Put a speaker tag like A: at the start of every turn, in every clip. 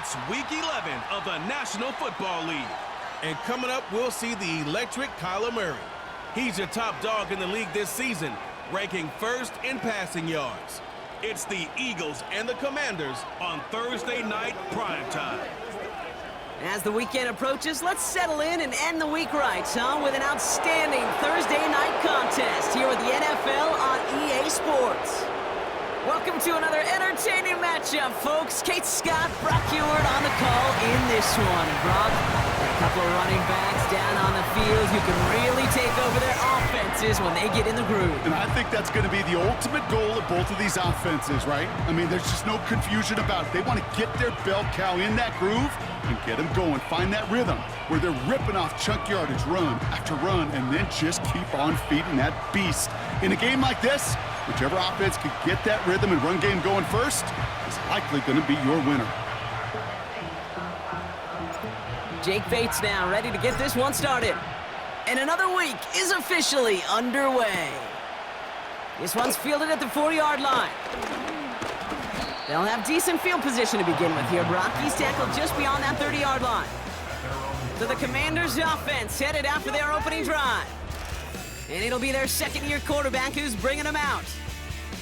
A: It's Week 11 of the National Football League. And coming up, we'll see the electric Kyler Murray. He's your top dog in the league this season, ranking first in passing yards. It's the Eagles and the Commanders on Thursday night primetime.
B: As the weekend approaches, let's settle in and end the week right, with an outstanding Thursday night contest here with the NFL on EA Sports. Welcome to another entertaining matchup, folks. Kate Scott, Brock Huard on the call in this one. Brock, a couple of running backs down on the field who can really take over their offenses when they get in the groove.
C: And I think that's going to be the ultimate goal of both of these offenses, right? I mean, there's just no confusion about it. They want to get their bell cow in that groove and get them going. Find that rhythm where they're ripping off chunk yardage, run after run, and then just keep on feeding that beast. In a game like this, whichever offense can get that rhythm and run game going first is likely going to be your winner.
B: Jake Bates now ready to get this one started. And another week is officially underway. This one's fielded at the 4-yard line. They'll have decent field position to begin with here. Brock, he's tackled just beyond that 30-yard line. So the Commanders' offense headed out for their opening drive. And it'll be their second-year quarterback who's bringing them out.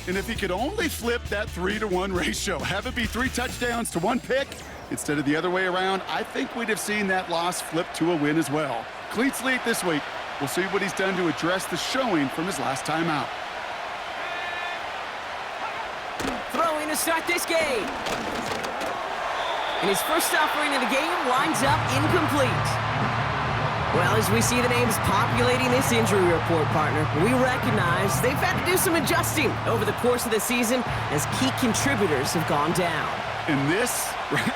C: And if he could only flip that 3-to-1 ratio, have it be 3 touchdowns to 1 pick instead of the other way around, I think we'd have seen that loss flip to a win as well. Clean slate this week. We'll see what he's done to address the showing from his last time out.
B: Throwing to start this game. And his first offering of the game winds up incomplete. Well, as we see the names populating this injury report, partner, we recognize they've had to do some adjusting over the course of the season as key contributors have gone down.
C: And this,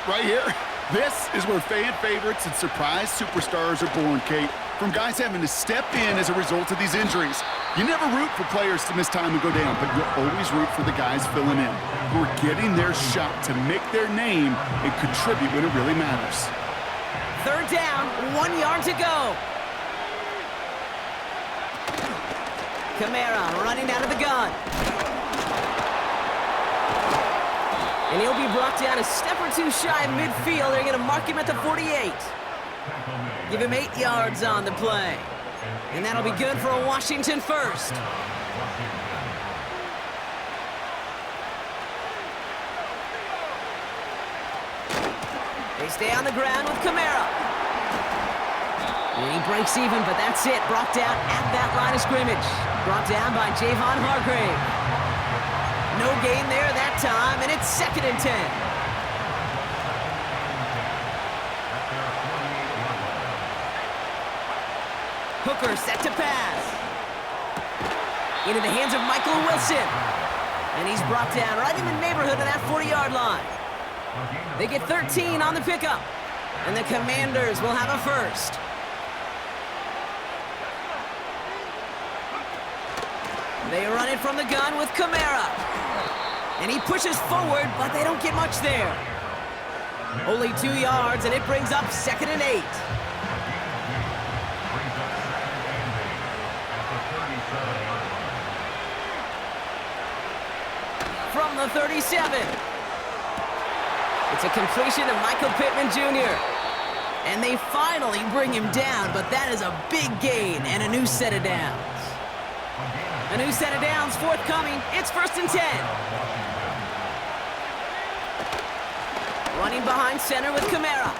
C: right here, this is where fan favorites and surprise superstars are born, Kate. From guys having to step in as a result of these injuries. You never root for players to miss time and go down, but you always root for the guys filling in, who are getting their shot to make their name and contribute when it really matters.
B: Third down, 1 yard to go. Kamara running out of the gun. And he'll be brought down a step or two shy of midfield. They're going to mark him at the 48. Give him 8 yards on the play. And that'll be good for a Washington first. They stay on the ground with Kamara. And he breaks even, but that's it. Brought down at that line of scrimmage. Brought down by Javon Hargrave. No gain there that time, and it's 2nd and 10. Hooker set to pass. Into the hands of Michael Wilson. And he's brought down right in the neighborhood of that 40-yard line. They get 13 on the pickup. And the Commanders will have a first. They run it from the gun with Kamara. And he pushes forward, but they don't get much there. Only 2 yards, and it brings up 2nd and 8. From the 37. It's a completion to Michael Pittman Jr. And they finally bring him down, but that is a big gain and a new set of downs. A new set of downs forthcoming. It's 1st and 10. Running behind center with Kamara.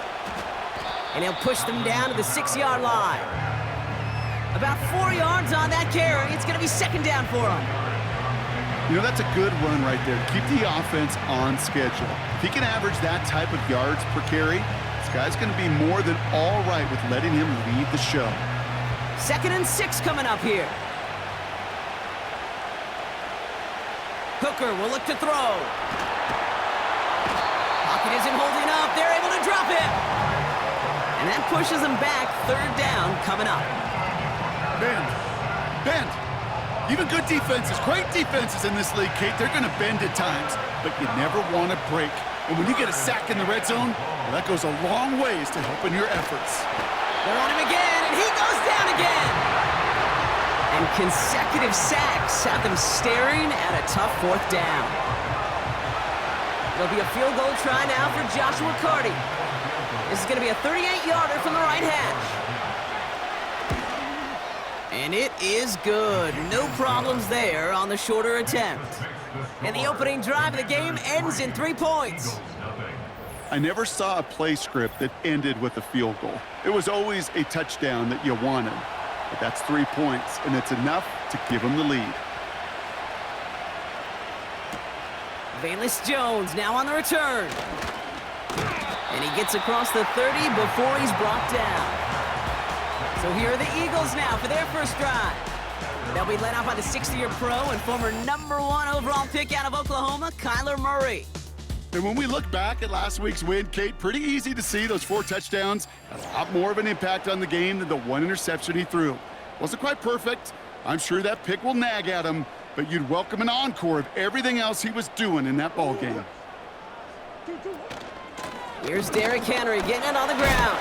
B: And he'll push them down to the 6-yard line. About 4 yards on that carry. It's going to be 2nd down for him.
C: You know, that's a good run right there. Keep the offense on schedule. If he can average that type of yards per carry, this guy's going to be more than all right with letting him lead the show.
B: 2nd and 6 coming up here. Hooker will look to throw. Pocket isn't holding up. They're able to drop it. And that pushes them back. 3rd down coming up.
C: Bend. Even good defenses, great defenses in this league, Kate, they're going to bend at times, but you never want to break. And when you get a sack in the red zone, well, that goes a long ways to helping your efforts.
B: They're on him again, and he goes down again. And consecutive sacks have them staring at a tough 4th down. There'll be a field goal try now for Joshua Carty. This is going to be a 38-yarder from the right hash. And it is good. No problems there on the shorter attempt. And the opening drive of the game ends in 3 points.
C: I never saw a play script that ended with a field goal. It was always a touchdown that you wanted. But that's 3 points, and it's enough to give them the lead.
B: Velus Jones now on the return. And he gets across the 30 before he's brought down. So here are the Eagles now for their first drive. They'll be led out by the 60-year pro and former #1 overall pick out of Oklahoma, Kyler Murray.
C: And when we look back at last week's win, Kate, pretty easy to see those 4 touchdowns had a lot more of an impact on the game than the 1 interception he threw. Wasn't quite perfect. I'm sure that pick will nag at him, but you'd welcome an encore of everything else he was doing in that ball game.
B: Here's Derrick Henry getting it on the ground.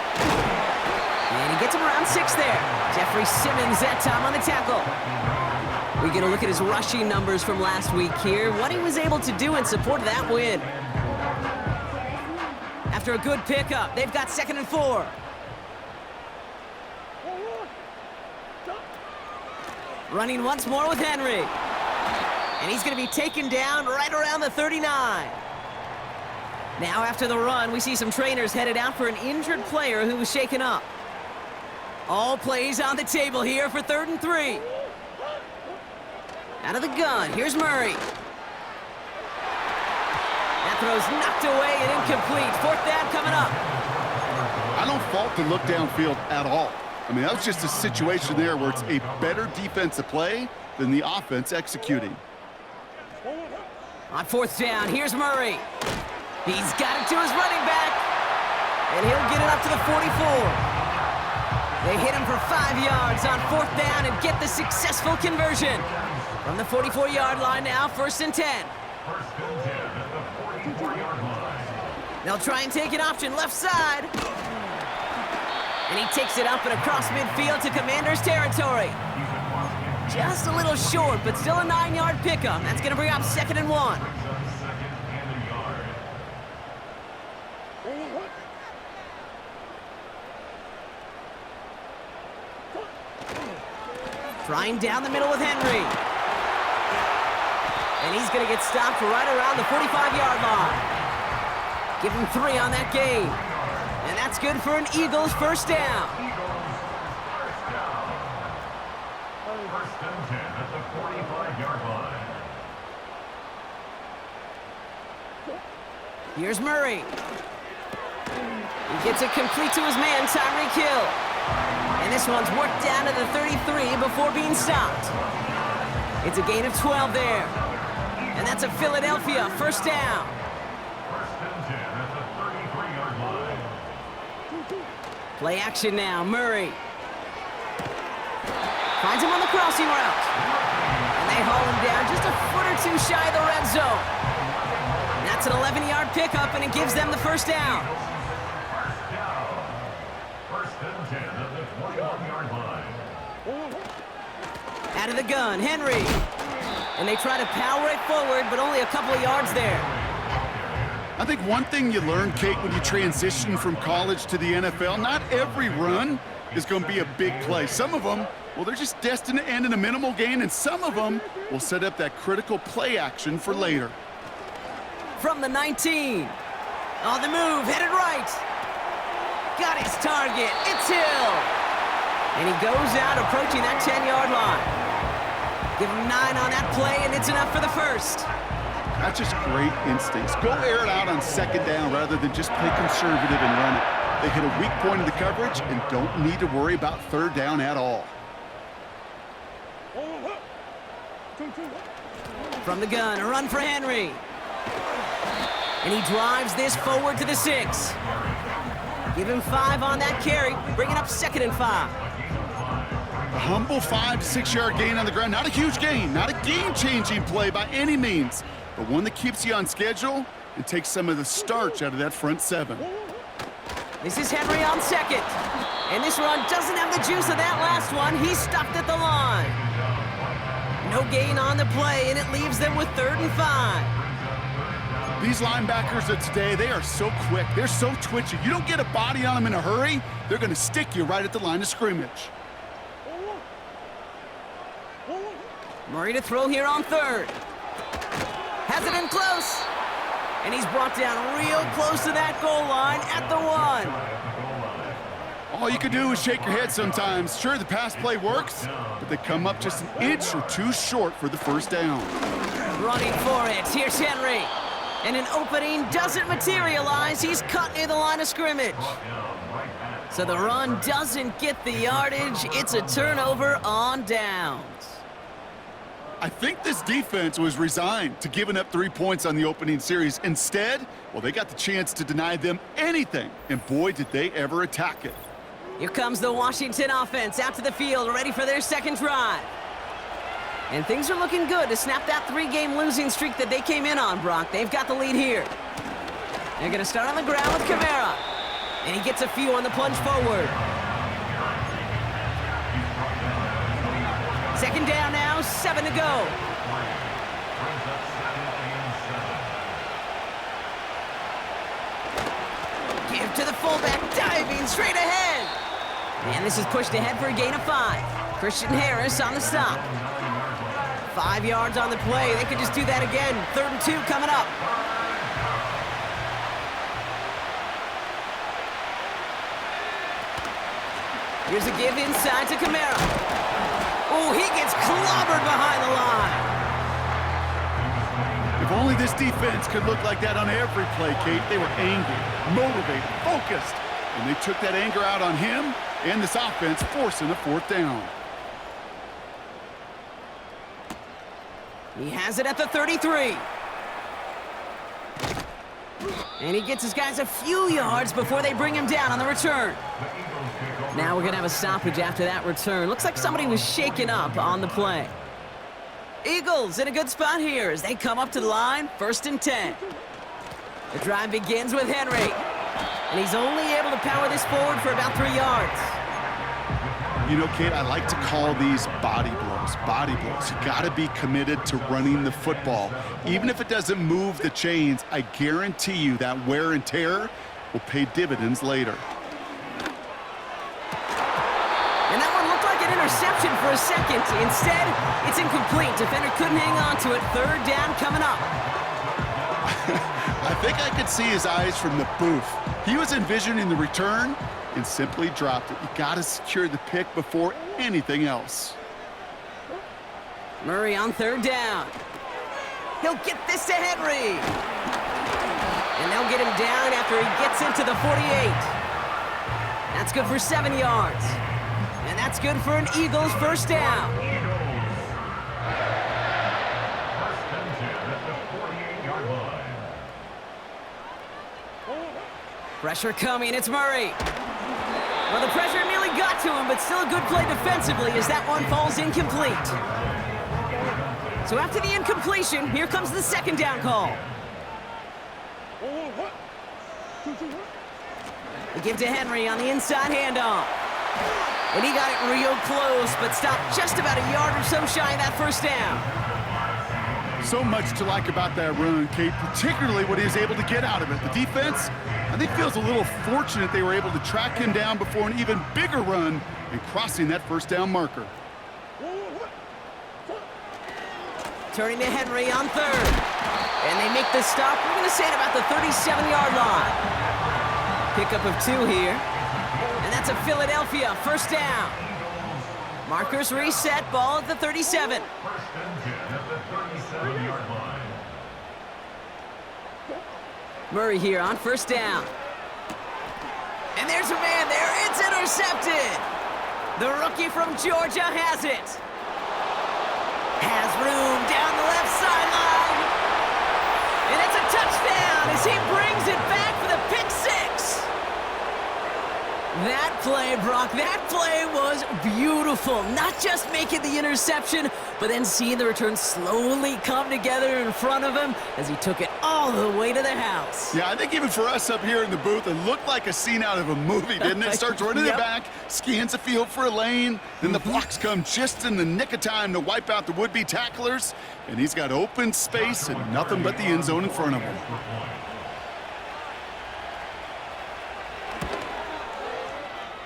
B: And he gets him around 6 there. Jeffrey Simmons that time on the tackle. We get a look at his rushing numbers from last week here, what he was able to do in support of that win. After a good pickup, they've got 2nd and 4. Running once more with Henry. And he's going to be taken down right around the 39. Now after the run, we see some trainers headed out for an injured player who was shaken up. All plays on the table here for 3rd and 3. Out of the gun, here's Murray. That throw's knocked away and incomplete. 4th down coming up.
C: I don't fault the look downfield at all. I mean, that was just a situation there where it's a better defensive play than the offense executing.
B: On 4th down, here's Murray. He's got it to his running back. And he'll get it up to the 44. They hit him for 5 yards on 4th down and get the successful conversion. From the 44-yard line now, 1st and 10. They'll try and take an option left side. And he takes it up and across midfield to Commanders territory. Just a little short, but still a 9-yard pickup. That's going to bring up 2nd and 1. Trying down the middle with Henry. And he's going to get stopped right around the 45-yard line. Give him 3 on that game. And that's good for an Eagles 1st down. Here's Murray. He gets it complete to his man, Tyreek Hill. And this one's worked down to the 33 before being stopped. It's a gain of 12 there. And that's a Philadelphia 1st down. Play action now, Murray. Finds him on the crossing route. And they haul him down just a foot or 2 shy of the red zone. And that's an 11-yard pickup, and it gives them the 1st down. Out of the gun, Henry. And they try to power it forward, but only a couple of yards there.
C: I think one thing you learn, Kate, when you transition from college to the NFL, not every run is going to be a big play. Some of them, well, they're just destined to end in a minimal gain, and some of them will set up that critical play action for later.
B: From the 19. On the move, headed right. Got his target. It's Hill. And he goes out approaching that 10-yard line. Give him 9 on that play, and it's enough for the 1st.
C: That's just great instincts. Go air it out on 2nd down rather than just play conservative and run it. They hit a weak point in the coverage and don't need to worry about 3rd down at all.
B: From the gun, a run for Henry. And he drives this forward to the 6. Give him 5 on that carry, bringing up 2nd and 5.
C: A humble 5 to 6 yard gain on the ground. Not a huge gain, not a game-changing play by any means, but one that keeps you on schedule and takes some of the starch out of that front 7.
B: This is Henry on 2nd. And this run doesn't have the juice of that last one. He's stopped at the line. No gain on the play, and it leaves them with 3rd and 5.
C: These linebackers of today, they are so quick. They're so twitchy. You don't get a body on them in a hurry, they're going to stick you right at the line of scrimmage.
B: Murray to throw here on third. Has it in close. And he's brought down real close to that goal line at the 1.
C: All you can do is shake your head sometimes. Sure, the pass play works, but they come up just an inch or two short for the first down.
B: Running for it. Here's Henry. And an opening doesn't materialize. He's cut near the line of scrimmage. So the run doesn't get the yardage. It's a turnover on downs.
C: I think this defense was resigned to giving up 3 points on the opening series. Instead, well, they got the chance to deny them anything, and boy, did they ever attack it.
B: Here comes the Washington offense out to the field, ready for their second drive. And things are looking good to snap that 3-game losing streak that they came in on, Brock. They've got the lead here. They're going to start on the ground with Kamara. And he gets a few on the plunge forward. Second down now, 7 to go. Give to the fullback, diving straight ahead. And this is pushed ahead for a gain of 5. Christian Harris on the stop. 5 yards on the play. They could just do that again. 3rd and 2 coming up. Here's a give inside to Kamara. Oh, he gets clobbered behind the line.
C: If only this defense could look like that on every play, Kate. They were angry, motivated, focused, and they took that anger out on him and this offense, forcing a 4th down.
B: He has it at the 33. And he gets his guys a few yards before they bring him down on the return. Now we're going to have a stoppage after that return. Looks like somebody was shaken up on the play. Eagles in a good spot here as they come up to the line, 1st and 10. The drive begins with Henry. And he's only able to power this forward for about 3 yards.
C: You know, Kate, I like to call these body blows. Body blows. You got to be committed to running the football. Even if it doesn't move the chains, I guarantee you that wear and tear will pay dividends later.
B: And that one looked like an interception for a second. Instead, it's incomplete. Defender couldn't hang on to it. 3rd down coming up.
C: I think I could see his eyes from the booth. He was envisioning the return and simply dropped it. You got to secure the pick before anything else.
B: Murray on 3rd down. He'll get this to Henry. And they'll get him down after he gets into the 48. That's good for 7 yards. And that's good for an Eagles 1st down. Pressure coming, it's Murray. Well, the pressure nearly got to him, but still a good play defensively as that one falls incomplete. So after the incompletion, here comes the 2nd down call. They give to Henry on the inside handoff. And he got it real close, but stopped just about a yard or so shy of that 1st down.
C: So much to like about that run, Kate, particularly what he was able to get out of it. The defense, I think, feels a little fortunate they were able to track him down before an even bigger run and crossing that 1st down marker.
B: Turning to Henry on 3rd. And they make the stop, we're going to say at about the 37-yard line. Pickup of 2 here. And that's a Philadelphia 1st down. Markers reset, ball at the 37. Murray here on 1st down. And there's a man there. It's intercepted. The rookie from Georgia has it. Has room down the left sideline. And it's a touchdown as he brings it back for the pick 6. That play, Brock, that play was beautiful. Not just making the interception, but then seeing the return slowly come together in front of him as he took it all the way to the house.
C: Yeah, I think even for us up here in the booth, it looked like a scene out of a movie, didn't it? Starts running it back, scans the field for a lane, then the blocks come just in the nick of time to wipe out the would-be tacklers, and he's got open space and nothing but the end zone in front of him.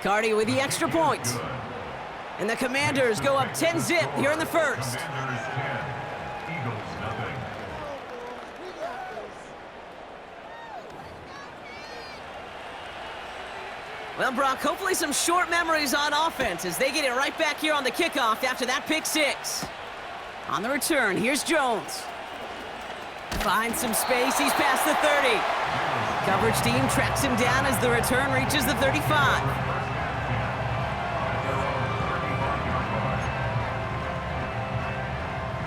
B: Cardi with the extra point. And the Commanders go up 10-zip here in the first. Well, Brock, hopefully some short memories on offense as they get it right back here on the kickoff after that pick six. On the return, here's Jones. Finds some space, he's past the 30. Coverage team tracks him down as the return reaches the 35.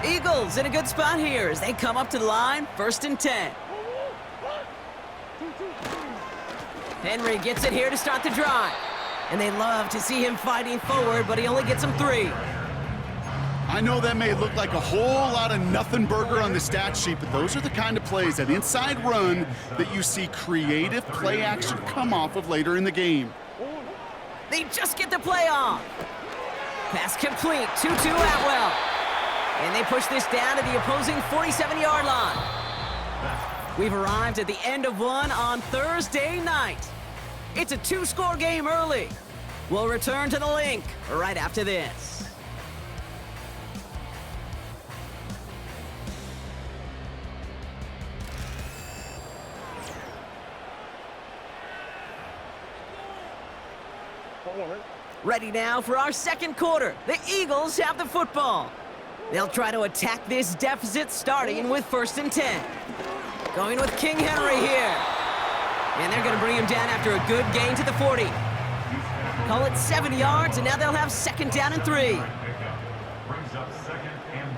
B: Eagles in a good spot here as they come up to the line, 1st and 10. Henry gets it here to start the drive. And they love to see him fighting forward, but he only gets him 3.
C: I know that may look like a whole lot of nothing burger on the stat sheet, but those are the kind of plays, that inside run, that you see creative play action come off of later in the game.
B: They just get the play off. Pass complete, 2-2 Atwell. And they push this down to the opposing 47-yard line. We've arrived at the end of one on Thursday night. It's a 2-score game early. We'll return to the link right after this. Ready now for our second quarter. The Eagles have the football. They'll try to attack this deficit starting with 1st and 10. Going with King Henry here. And they're going to bring him down after a good gain to the 40. Call it 7 yards, and now they'll have 2nd down and 3.
D: Brings up 2nd and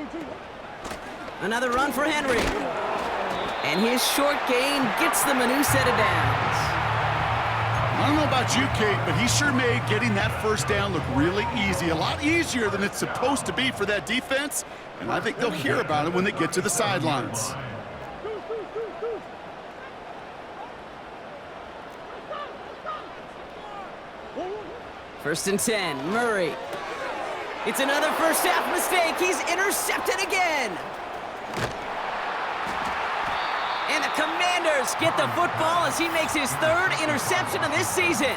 D: 3.
B: Another run for Henry. And his short gain gets them a new set of downs.
C: I don't know about you, Kate, but he sure made getting that 1st down look really easy. A lot easier than it's supposed to be for that defense. And I think they'll hear about it when they get to the sidelines.
B: First and 10, Murray. It's another first half mistake. He's intercepted again. And the Commanders get the football as he makes his 3rd interception of this season.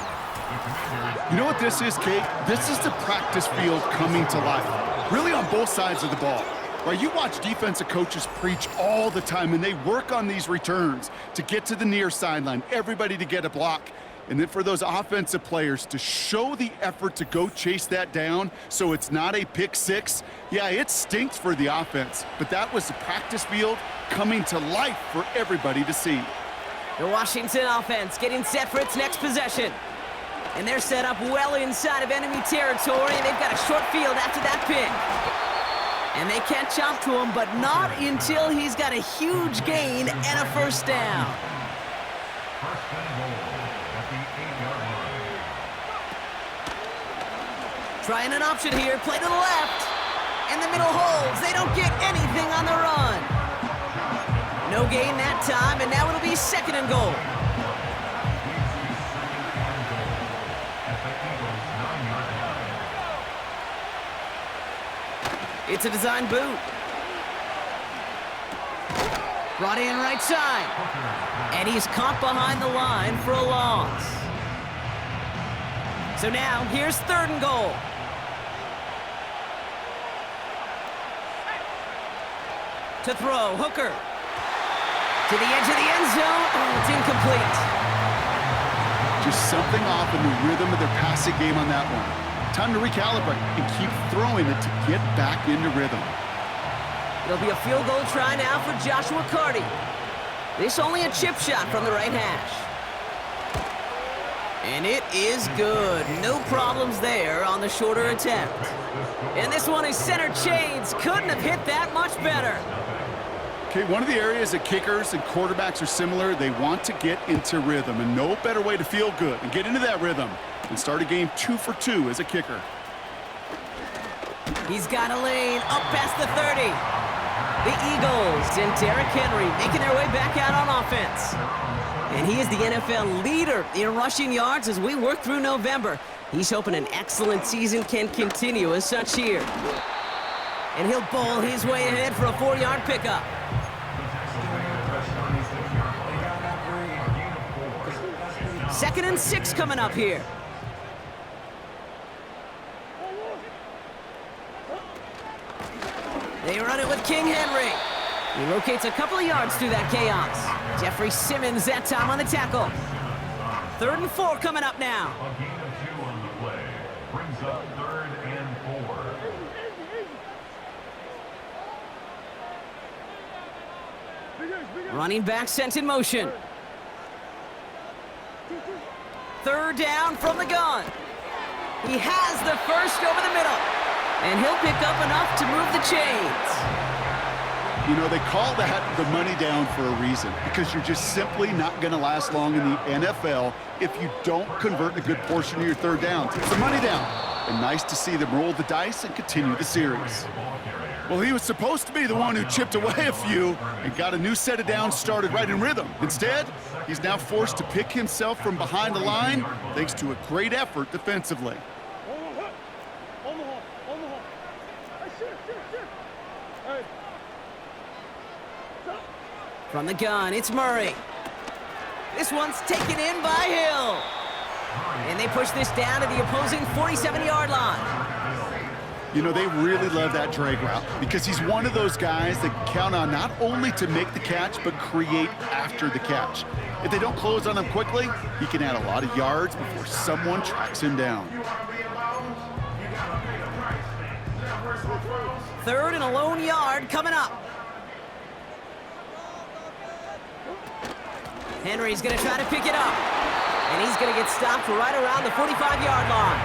C: You know what this is, Kate? This is the practice field coming to life, really on both sides of the ball. Right, you watch defensive coaches preach all the time, and they work on these returns to get to the near sideline, everybody to get a block. And then for those offensive players to show the effort to go chase that down so it's not a pick six. Yeah, it stinks for the offense, but that was the practice field coming to life for everybody to see.
B: The Washington offense getting set for its next possession. And they're set up well inside of enemy territory, and they've got a short field after that pick. And they catch up to him, but not until he's got a huge gain and a 1st down.
D: First and goal at the 8-yard line.
B: Trying an option here, play to the left. And the middle holds. They don't get anything on the run. No gain that time, and now it'll be 2nd and goal. It's a design boot. Brought in right side. And he's caught behind the line for a loss. So now, here's 3rd and goal. To throw, Hooker. To the edge of the end zone. Oh, it's incomplete.
C: Just something off in the rhythm of their passing game on that one. Time to recalibrate and keep throwing it to get back into rhythm.
B: It'll be a field goal try now for Joshua Carty. This only a chip shot from the right hash. And it is good. No problems there on the shorter attempt. And this one is center chains. Couldn't have hit that much better.
C: Okay, one of the areas that kickers and quarterbacks are similar, they want to get into rhythm, and no better way to feel good and get into that rhythm than start a game 2 for 2 as a kicker.
B: He's got a lane up past the 30. The Eagles and Derrick Henry making their way back out on offense. And he is the NFL leader in rushing yards as we work through November. He's hoping an excellent season can continue as such here. And he'll bowl his way ahead for a 4-yard pickup. Second and 6 coming up here. They run it with King Henry. He locates a couple of yards through that chaos. Jeffrey Simmons that time on the tackle. 3rd and 4 coming up now.
D: A gain of 2 on the play. Brings up 3rd and 4.
B: Running back sent in motion. 3rd down from the gun. He has the first over the middle. And he'll pick up enough to move the chains.
C: You know, they call that the money down for a reason, because you're just simply not going to last long in the NFL if you don't convert a good portion of your 3rd downs. It's the money down. And nice to see them roll the dice and continue the series. Well, he was supposed to be the one who chipped away a few and got a new set of downs started right in rhythm. Instead, he's now forced to pick himself from behind the line thanks to a great effort defensively.
B: From the gun, it's Murray. This one's taken in by Hill. And they push this down to the opposing 47-yard line.
C: You know, they really love that drag route because he's one of those guys that count on not only to make the catch, but create after the catch. If they don't close on him quickly, he can add a lot of yards before someone tracks him down.
B: 3rd and a lone yard coming up. Henry's going to try to pick it up. And he's going to get stopped right around the 45-yard line.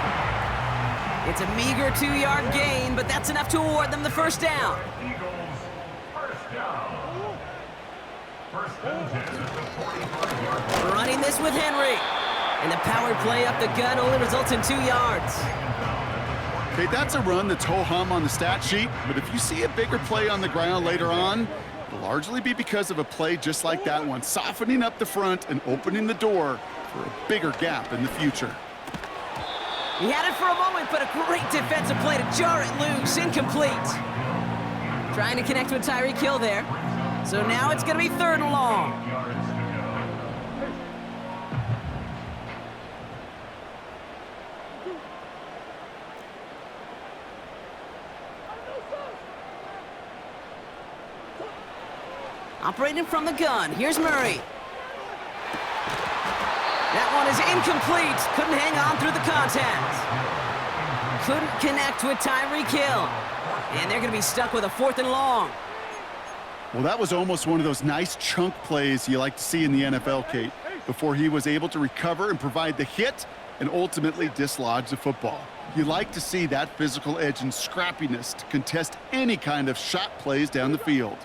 B: It's a meager 2-yard gain, but that's enough to award them the 1st down.
D: Eagles, 1st down. 1st and 10 at the 45-yard line.
B: Running this with Henry. And the power play up the gut only results in 2 yards.
C: Okay, that's a run that's ho-hum on the stat sheet, but if you see a bigger play on the ground later on, it'll largely be because of a play just like that one, softening up the front and opening the door for a bigger gap in the future.
B: He had it for a moment, but a great defensive play to jar it loose, incomplete. Trying to connect with Tyreek Hill there. So now it's going to be 3rd and long. Operating from the gun, here's Murray. That one is incomplete. Couldn't hang on through the contact. Couldn't connect with Tyreek Hill. And they're going to be stuck with a 4th and long.
C: Well, that was almost one of those nice chunk plays you like to see in the NFL, Kate, before he was able to recover and provide the hit and ultimately dislodge the football. You like to see that physical edge and scrappiness to contest any kind of shot plays down the field.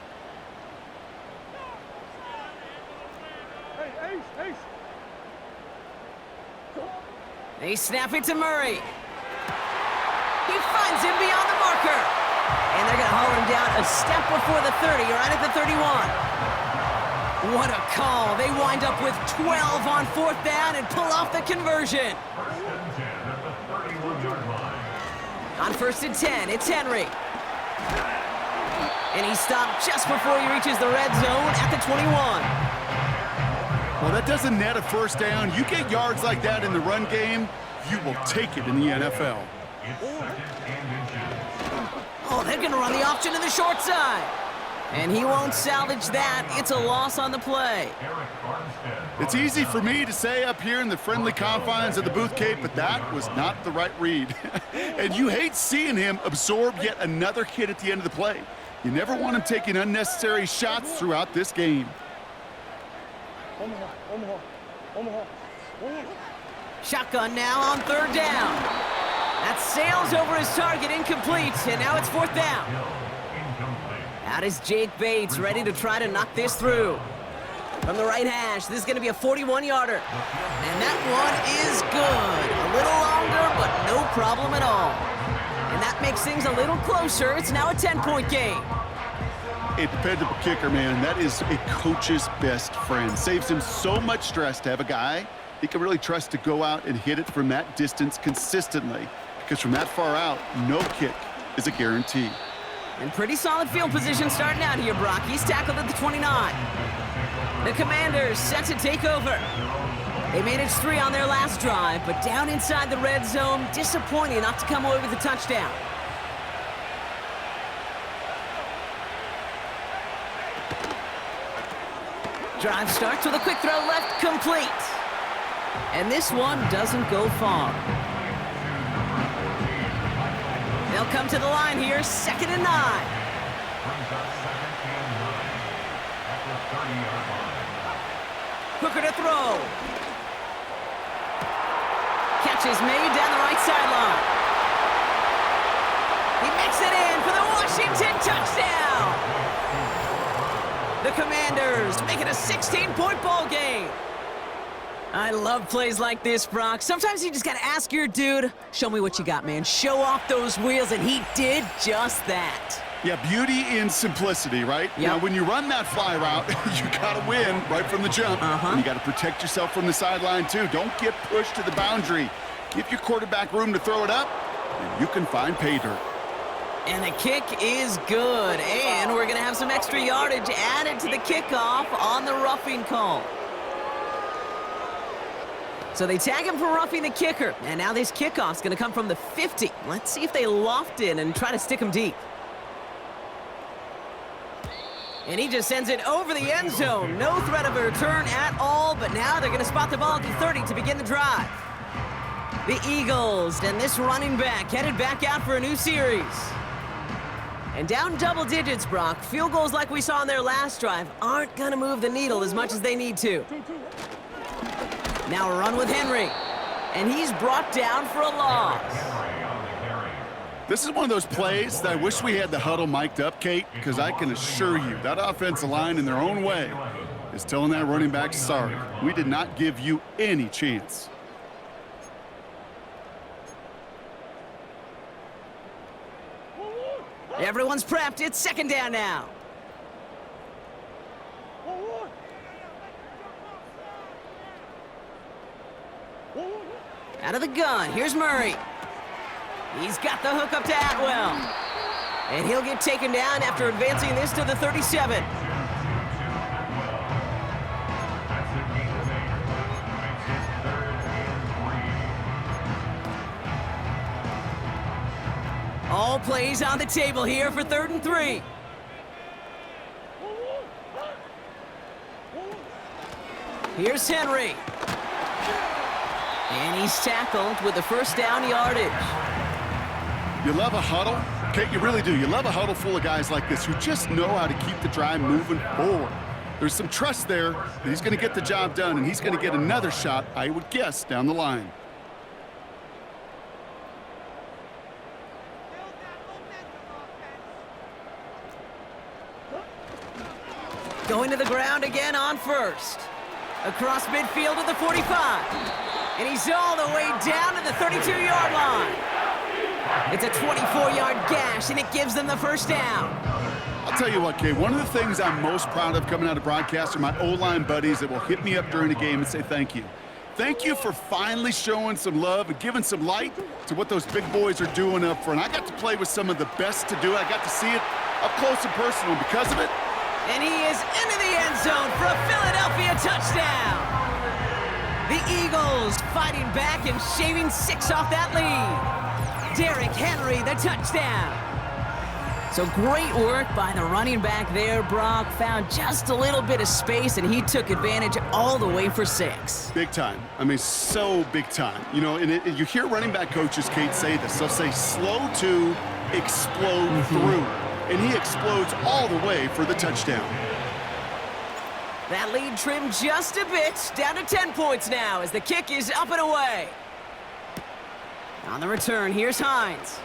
B: They snap it to Murray. He finds him beyond the marker. And they're going to haul him down a step before the 30, right at the 31. What a call. They wind up with 12 on 4th down and pull off the conversion.
D: 1st and 10 at the 31-yard line.
B: On 1st and 10, it's Henry. And he's stopped just before he reaches the red zone at the 21.
C: Well, that doesn't net a 1st down. You get yards like that in the run game, you will take it in the NFL.
D: It's 2nd and inches.
B: Oh, they're going to run the option to the short side. And he won't salvage that. It's a loss on the play.
D: Eric Armstead.
C: It's easy for me to say up here in the friendly confines of the booth, Kate, but that was not the right read. And you hate seeing him absorb yet another hit at the end of the play. You never want him taking unnecessary shots throughout this game.
B: Shotgun now on 3rd down. That sails over his target, incomplete, and now it's 4th down. Out is Jake Bates, ready to try to knock this through. From the right hash, this is going to be a 41-yarder. And that one is good. A little longer, but no problem at all. And that makes things a little closer. It's now a 10-point game.
C: A dependable kicker, man. That is a coach's best friend. Saves him so much stress to have a guy he can really trust to go out and hit it from that distance consistently. Because from that far out, no kick is a guarantee.
B: And pretty solid field position starting out here, Brock. He's tackled at the 29. The Commanders set to take over. They managed 3 on their last drive, but down inside the red zone, disappointing not to come away with a touchdown. Drive starts with a quick throw left, complete. And this one doesn't go far. They'll come to the line here, 2nd and 9. Hooker to throw. Catch is made down the right sideline. He makes it in for the Washington touchdown. The Commanders make it a 16-point ball game. I love plays like this, Brock. Sometimes you just gotta ask your dude, show me what you got, man. Show off those wheels, and he did just that.
C: Yeah, beauty in simplicity, right?
B: Yep.
C: Now, when you run that fly route, you gotta win right from the jump. And you gotta protect yourself from the sideline, too. Don't get pushed to the boundary. Give your quarterback room to throw it up, and you can find pay dirt.
B: And the kick is good. And we're gonna have some extra yardage added to the kickoff on the roughing call. So they tag him for roughing the kicker. And now this kickoff's going to come from the 50. Let's see if they loft in and try to stick him deep. And he just sends it over the end zone. No threat of a return at all, but now they're going to spot the ball at the 30 to begin the drive. The Eagles and this running back headed back out for a new series. And down double digits, Brock. Field goals like we saw on their last drive aren't going to move the needle as much as they need to. Now a run with Henry, and he's brought down for a loss.
C: This is one of those plays that I wish we had the huddle mic'd up, Kate, because I can assure you that offensive line in their own way is telling that running back, sorry, we did not give you any chance.
B: Everyone's prepped. It's 2nd down now. Out of the gun, here's Murray. He's got the hook up to Atwell. And he'll get taken down after advancing this to the 37. All plays on the table here for 3rd and 3. Here's Henry. And he's tackled with the 1st down yardage.
C: You love a huddle? Kate, you really do. You love a huddle full of guys like this who just know how to keep the drive moving forward. There's some trust there that he's going to get the job done, and he's going to get another shot, I would guess, down the line.
B: Going to the ground again on 1st. Across midfield to the 45. And he's all the way down to the 32-yard line. It's a 24-yard gash, and it gives them the 1st down.
C: I'll tell you what, Kate, one of the things I'm most proud of coming out of broadcast are my O-line buddies that will hit me up during the game and say thank you. Thank you for finally showing some love and giving some light to what those big boys are doing up front. I got to play with some of the best to do it. I got to see it up close and personal. Because of it,
B: and he is into the end zone for a Philadelphia touchdown. The Eagles fighting back and shaving 6 off that lead. Derrick Henry, the touchdown. So great work by the running back there. Brock found just a little bit of space, and he took advantage all the way for 6.
C: big time. I mean, so big time. You know, and you hear running back coaches, Kate, say this. They'll say slow to explode through. And he explodes all the way for the touchdown.
B: That lead trimmed just a bit, down to 10 points now as the kick is up and away. On the return, here's Hines.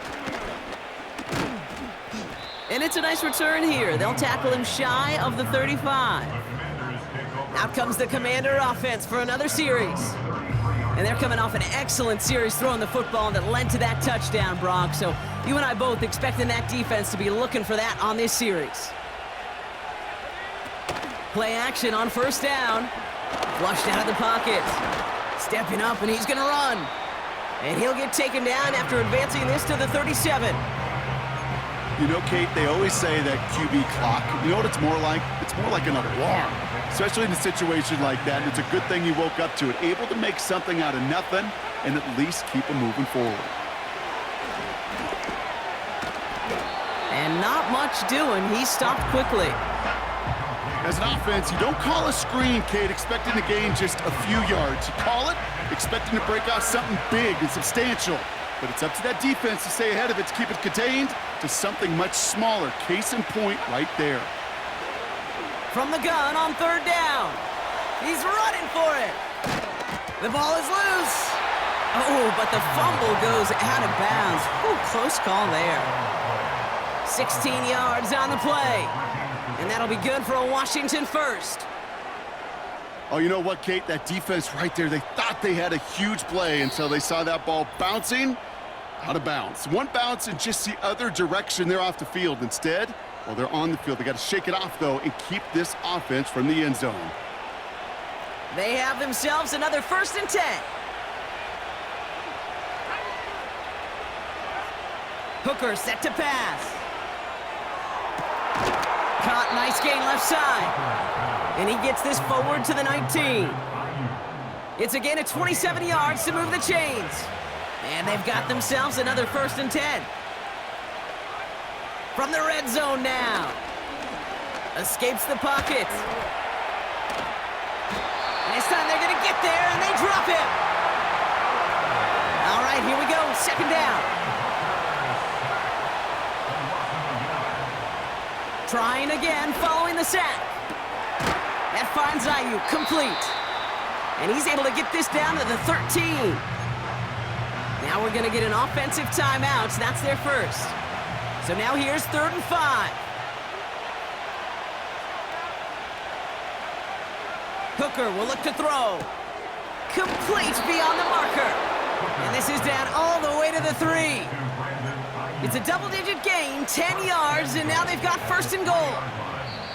B: And it's a nice return here. They'll tackle him shy of the 35. Out comes the Commander offense for another series. And they're coming off an excellent series throwing the football that led to that touchdown, Brock. So you and I both expecting that defense to be looking for that on this series. Play action on first down. Flushed out of the pocket. Stepping up, and he's going to run. And he'll get taken down after advancing this to the 37.
C: You know, Kate, they always say that QB clock, you know what it's more like? It's more like an alarm, especially in a situation like that. And it's a good thing you woke up to it, able to make something out of nothing and at least keep them moving forward.
B: And not much doing. He stopped quickly.
C: As an offense, you don't call a screen, Kate, expecting to gain just a few yards. You call it expecting to break out something big and substantial. But it's up to that defense to stay ahead of it, to keep it contained to something much smaller. Case in point right there.
B: From the gun on third down. He's running for it. The ball is loose. Oh, but the fumble goes out of bounds. Ooh, close call there. 16 yards on the play. And that'll be good for a Washington first.
C: Oh, you know what, Kate? That defense right there, they thought they had a huge play until they saw that ball bouncing out of bounds. One bounce in just the other direction. They're off the field. Instead, well, they're on the field. They got to shake it off, though, and keep this offense from the end zone.
B: They have themselves another 1st and 10. Hooker set to pass. Caught, nice gain left side. And he gets this forward to the 19. It's again at 27 yards to move the chains. And they've got themselves another 1st and 10. From the red zone now. Escapes the pocket. And this time they're going to get there, and they drop him. All right, here we go. 2nd down. Trying again, following the sack. That finds Ayuk complete. And he's able to get this down to the 13. Now we're going to get an offensive timeout. That's their first. So now here's 3rd and 5. Hooker will look to throw. Complete beyond the marker. And this is down all the way to the 3. It's a double-digit gain, 10 yards, and now they've got 1st and goal.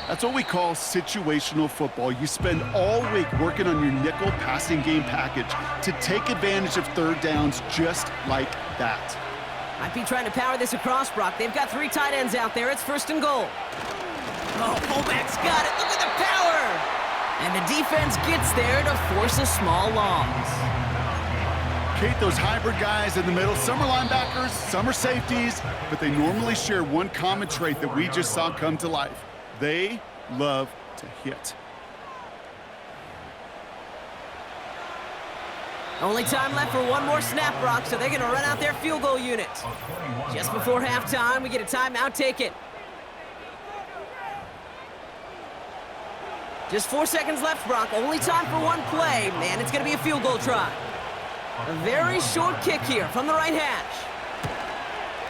C: That's what we call situational football. You spend all week working on your nickel passing game package to take advantage of 3rd downs just like that.
B: Might be trying to power this across, Brock. They've got 3 tight ends out there. It's 1st and goal. Oh, fullback's got it. Look at the power. And the defense gets there to force a small loss.
C: Kate, those hybrid guys in the middle, some are linebackers, some are safeties, but they normally share one common trait that we just saw come to life. They love to hit.
B: Only time left for one more snap, Brock, so they're going to run out their field goal unit. Just before halftime, we get a timeout taken. Just 4 seconds left, Brock. Only time for one play. Man, it's going to be a field goal try. A very short kick here from the right hash.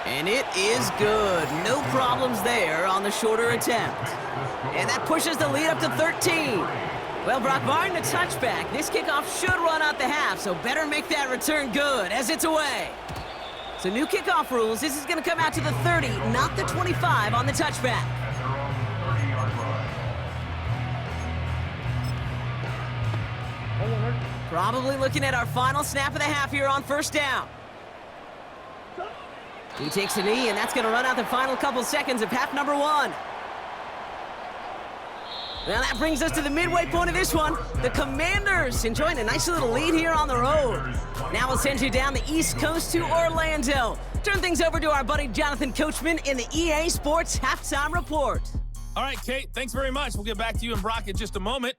B: And it is good. No problems there on the shorter attempt. And that pushes the lead up to 13. Well, Brock, barring the touchback, this kickoff should run out the half, so better make that return good as it's away. So new kickoff rules. This is going to come out to the 30, not the 25 on the touchback. Probably looking at our final snap of the half here on 1st down. He takes a knee, and that's going to run out the final couple seconds of half number 1. Well, that brings us to the midway point of this one. The Commanders enjoying a nice little lead here on the road. Now we'll send you down the East Coast to Orlando. Turn things over to our buddy Jonathan Coachman in the EA Sports Halftime Report.
E: All right, Kate, thanks very much. We'll get back to you and Brock in just a moment.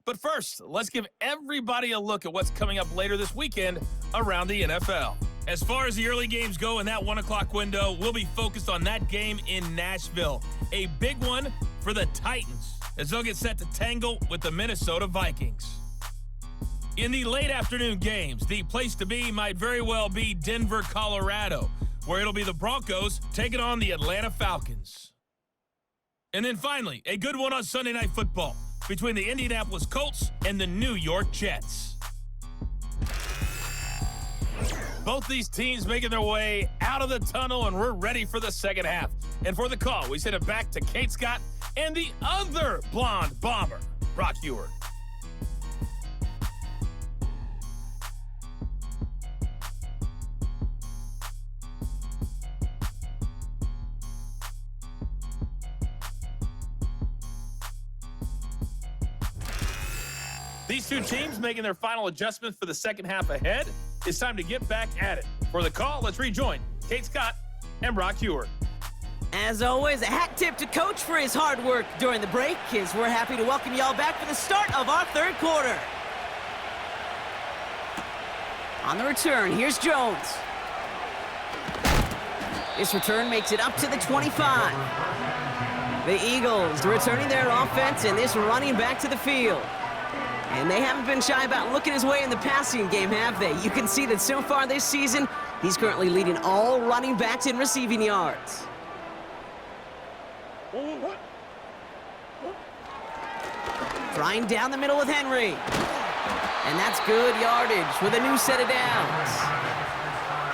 E: But first, let's give everybody a look at what's coming up later this weekend around the NFL. As far as the early games go in that 1 o'clock window, we'll be focused on that game in Nashville. A big one for the Titans, as they'll get set to tangle with the Minnesota Vikings. In the late afternoon games, the place to be might very well be Denver, Colorado, where it'll be the Broncos taking on the Atlanta Falcons. And then finally, a good one on Sunday Night Football between the Indianapolis Colts and the New York Jets. Both these teams making their way out of the tunnel, and we're ready for the second half. And for the call, we send it back to Kate Scott and the other blonde bomber, Brock Huard. These two teams making their final adjustments for the second half ahead. It's time to get back at it. For the call, let's rejoin Kate Scott and Brock Huard.
B: As always, a hat tip to Coach for his hard work during the break, as we're happy to welcome y'all back for the start of our third quarter. On the return, here's Jones. This return makes it up to the 25. The Eagles returning their offense and this running back to the field. And they haven't been shy about looking his way in the passing game, have they? You can see that so far this season, he's currently leading all running backs in receiving yards. Trying down the middle with Henry. And that's good yardage with a new set of downs.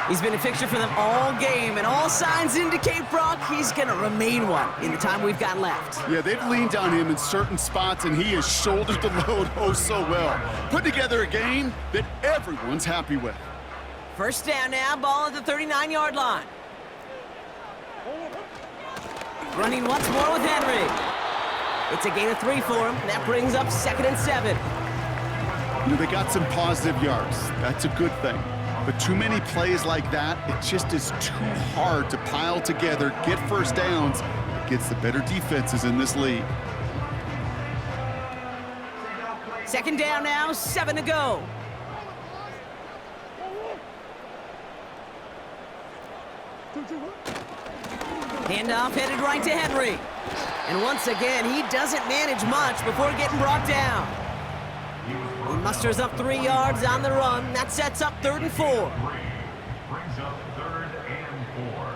B: He's been a fixture for them all game, and all signs indicate, Brock, he's going to remain one in the time we've got left.
C: Yeah, they've leaned on him in certain spots, and he has shouldered the load oh so well. Put together a game that everyone's happy with.
B: First down now, ball at the 39-yard line. Running once more with Henry. It's a gain of 3 for him. That brings up 2nd and 7.
C: You know, they got some positive yards. That's a good thing. But too many plays like that, it just is too hard to pile together, get first downs against the better defenses in this league.
B: Second down now, 7 to go. Handoff headed right to Henry. And once again, he doesn't manage much before getting brought down. He musters up 3 yards on the run. That sets up 3rd and 4.
D: Brings up 3rd and 4.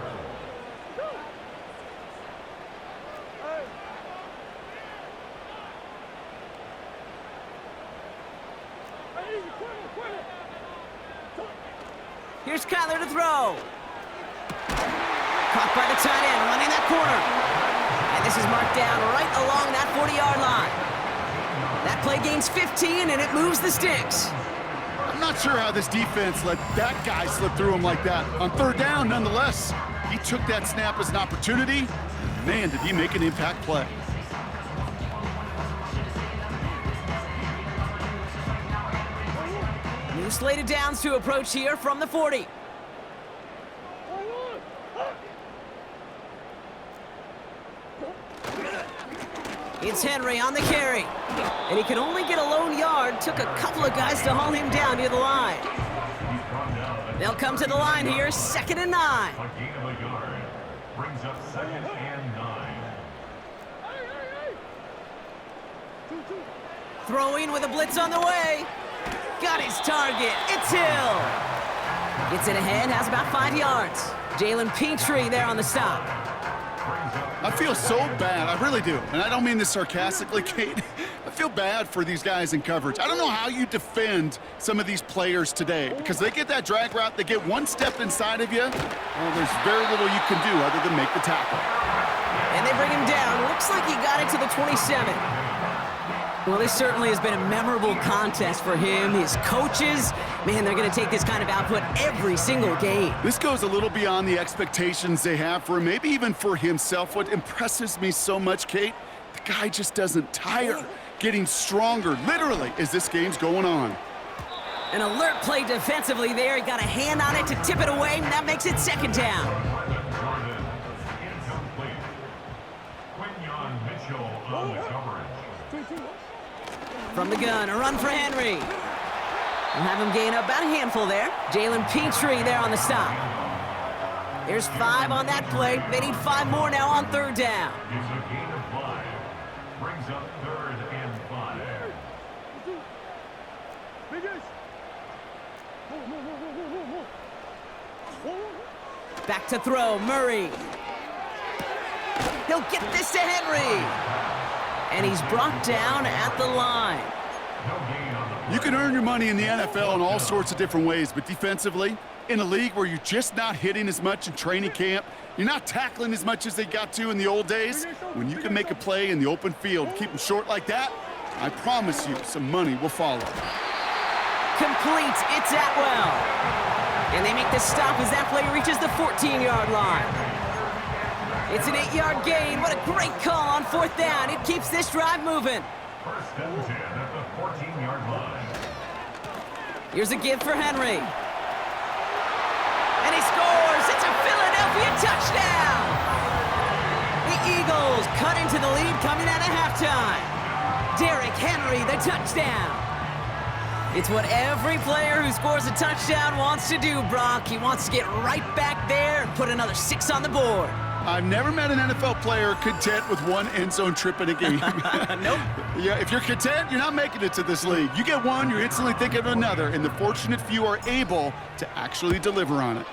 B: Here's Kyler to throw. Caught by the tight end, running that corner. And this is marked down right along that 40-yard line. That play gains 15, and it moves the sticks.
C: I'm not sure how this defense let that guy slip through him like that. On 3rd down, nonetheless, he took that snap as an opportunity. Man, did he make an impact play.
B: New slated downs to approach here from the 40. It's Henry on the carry. And he can only get a lone yard. Took a couple of guys to haul him down near the line. They'll come to the line here, 2nd and 9.
D: A gain of a yard. Brings up 2nd and 9.
B: Throwing with a blitz on the way. Got his target. It's Hill. Gets it ahead, has about 5 yards. Jalen Petrie there on the stop.
C: I feel so bad, I really do. And I don't mean this sarcastically, Kate. I feel bad for these guys in coverage. I don't know how you defend some of these players today, because they get that drag route, they get one step inside of you, well, there's very little you can do other than make the tackle.
B: And they bring him down. Looks like he got it to the 27. Well, this certainly has been a memorable contest for him. His coaches, man, they're going to take this kind of output every single game.
C: This goes a little beyond the expectations they have for him, maybe even for himself. What impresses me so much, Kate, the guy just doesn't tire. Getting stronger, literally, as this game's going on.
B: An alert play defensively there. He got a hand on it to tip it away, and that makes it 2nd down.
D: Incomplete. Quinyon Mitchell on the coverage.
B: From the gun, a run for Henry. We'll have him gain about a handful there. Jalen Petrie there on the stop. There's 5 on that play. They need 5 more now on 3rd down.
D: It's a gain of 5. Brings up 3rd and 5.
B: Back to throw, Murray. He'll get this to Henry. And he's brought down at the line.
C: You can earn your money in the NFL in all sorts of different ways, but defensively, in a league where you're just not hitting as much in training camp, you're not tackling as much as they got to in the old days, when you can make a play in the open field, keep them short like that, I promise you some money will follow.
B: Complete, it's Atwell. And they make the stop as that play reaches the 14-yard line. It's an 8-yard gain. What a great call on 4th down. It keeps this drive moving.
D: First and 10 at the 14-yard line.
B: Here's a give for Henry. And he scores. It's a Philadelphia touchdown. The Eagles cut into the lead coming out of halftime. Derrick Henry, the touchdown. It's what every player who scores a touchdown wants to do, Brock. He wants to get right back there and put another 6 on the board.
C: I've never met an NFL player content with one end zone trip in a game.
B: Nope.
C: Yeah, if you're content, you're not making it to this league. You get one, you're instantly thinking of another, and the fortunate few are able to actually deliver on it.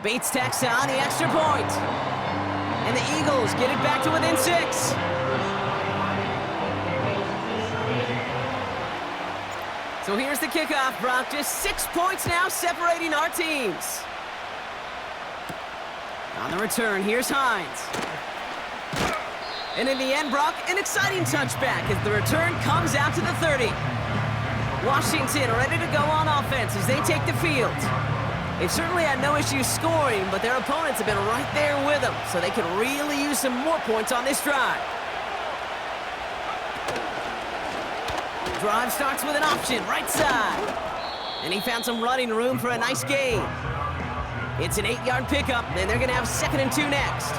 B: Bates tacks on the extra point. And the Eagles get it back to within 6. So here's the kickoff, Brock. Just 6 points now separating our teams. On the return, here's Hines. And in the end, Brock, an exciting touchback as the return comes out to the 30. Washington ready to go on offense as they take the field. They've certainly had no issues scoring, but their opponents have been right there with them, so they could really use some more points on this drive. Drive starts with an option, right side. And he found some running room for a nice gain. It's an 8-yard pickup, and they're going to have 2nd and 2 next.
D: 8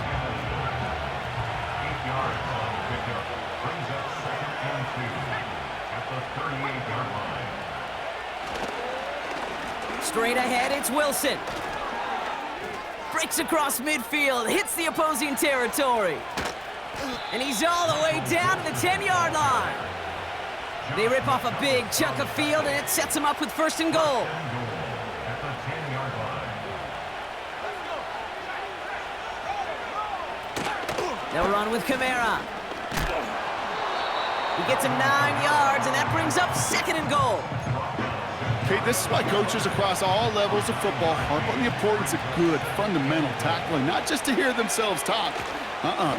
D: yards on the pickup. Brings up 2nd and 2 at the 38-yard line.
B: Straight ahead, it's Wilson. Breaks across midfield, hits the opposing territory. And he's all the way down to the 10-yard line. They rip off a big chunk of field, and it sets them up with 1st and goal.
D: At the 10-yard line.
B: They'll run with Kamara. He gets him 9 yards, and that brings up 2nd and goal.
C: Okay, this is why coaches across all levels of football harp on the importance of good, fundamental tackling, not just to hear themselves talk.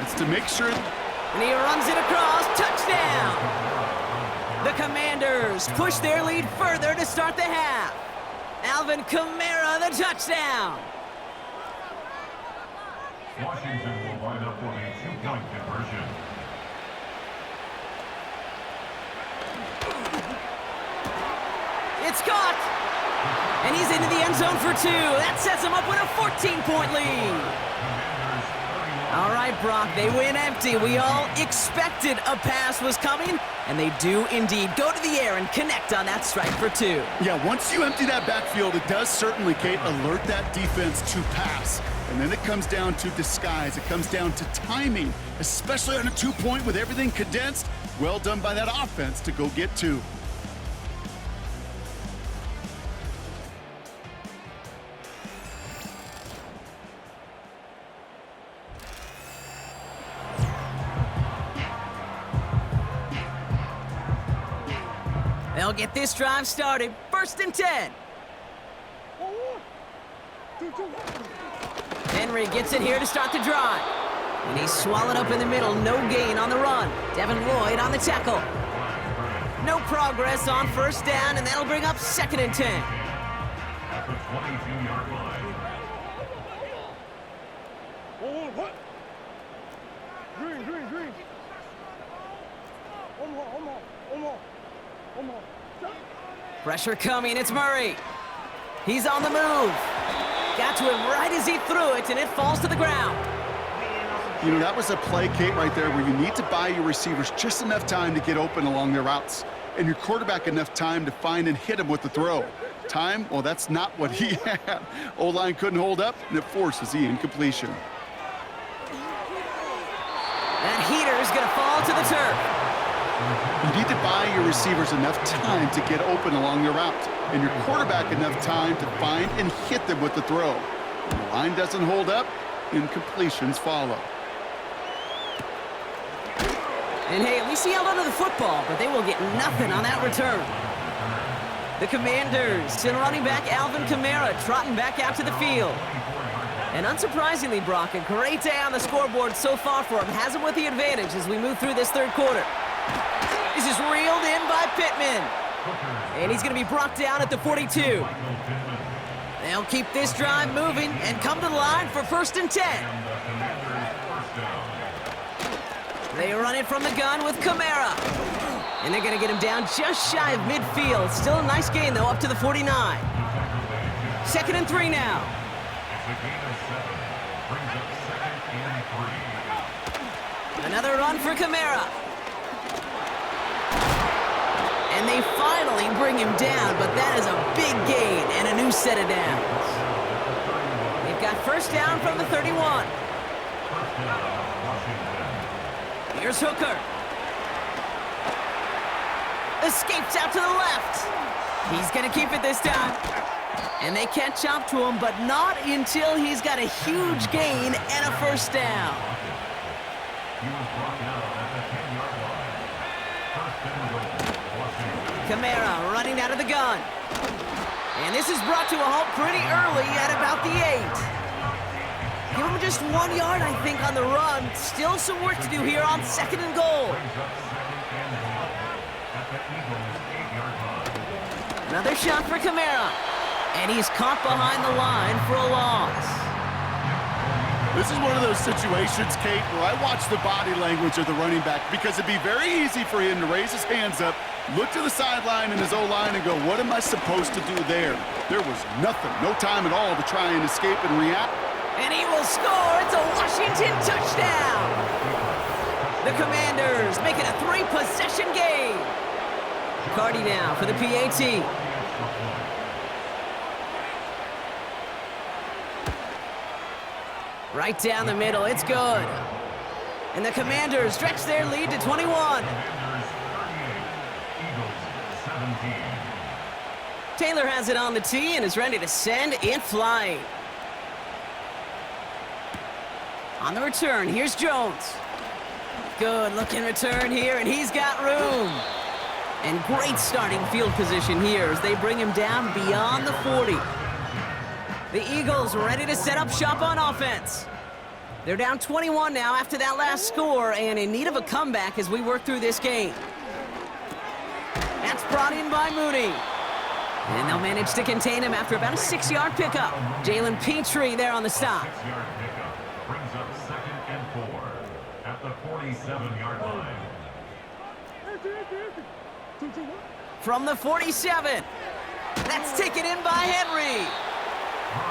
C: It's to make sure.
B: And he runs it across. Touchdown! The Commanders push their lead further to start the half. Alvin Kamara, the touchdown.
D: Washington will line up with a 2-point conversion.
B: It's caught. And he's into the end zone for 2. That sets him up with a 14-point lead. All right, Brock, they win empty. We all expected a pass was coming, and they do indeed go to the air and connect on that strike for 2.
C: Yeah, once you empty that backfield, it does certainly, Kate, alert that defense to pass. And then it comes down to disguise. It comes down to timing, especially on a 2-point with everything condensed. Well done by that offense to go get 2.
B: They'll get this drive started. 1st and 10. Henry gets it here to start the drive. And he's swallowed up in the middle. No gain on the run. Devin Lloyd on the tackle. No progress on 1st down, and that'll bring up 2nd and 10.
D: At the 22-yard line.
B: Pressure coming, it's Murray. He's on the move. Got to him right as he threw it, and it falls to the ground.
C: You know, that was a play, Kate, right there where you need to buy your receivers just enough time to get open along their routes, and your quarterback enough time to find and hit him with the throw. Time, well, that's not what he had. O-line couldn't hold up, and it forces the incompletion.
B: That heater's gonna fall to the turf.
C: You need to buy your receivers enough time to get open along their route, and your quarterback enough time to find and hit them with the throw. When the line doesn't hold up, incompletions follow.
B: And hey, at least he held onto the football, but they will get nothing on that return. The Commanders send running back Alvin Kamara trotting back out to the field. And unsurprisingly, Brock, a great day on the scoreboard so far for him. Has him with the advantage as we move through this third quarter. This is reeled in by Pittman. And he's going to be brought down at the 42. They'll keep this drive moving and come to the line for 1st and 10. They run it from the gun with Kamara. And they're going to get him down just shy of midfield. Still a nice gain, though, up to the 49. 2nd and 3 now. Another run for Kamara. And they finally bring him down, but that is a big gain and a new set of downs. They've got 1st down from the 31. Here's Hooker. Escapes out to the left. He's going to keep it this time. And they catch up to him, but not until he's got a huge gain and a 1st down. Kamara running out of the gun. And this is brought to a halt pretty early at about the 8. Give him just 1 yard, I think, on the run. Still some work to do here on 2nd and goal. Another shot for Kamara. And he's caught behind the line for a loss.
C: This is one of those situations, Kate, where I watch the body language of the running back because it'd be very easy for him to raise his hands up, look to the sideline and his O-line and go, what am I supposed to do there? There was nothing, no time at all to try and escape and react.
B: And he will score. It's a Washington touchdown. The Commanders make it a 3-possession game. Cardi now for the PAT. Right down the middle, it's good. And the Commanders stretch their lead to 21. Taylor has it on the tee and is ready to send in flight. On the return, here's Jones. Good looking return here, and he's got room. And great starting field position here as they bring him down beyond the 40. The Eagles ready to set up shop on offense. They're down 21 now after that last score and in need of a comeback as we work through this game. That's brought in by Mooney. And they'll manage to contain him after about a 6-yard pickup. Jalen Petrie there on the stop.
D: 6-yard pickup brings up 2nd and 4 at the 47-yard line.
B: From the 47. That's taken in by Henry.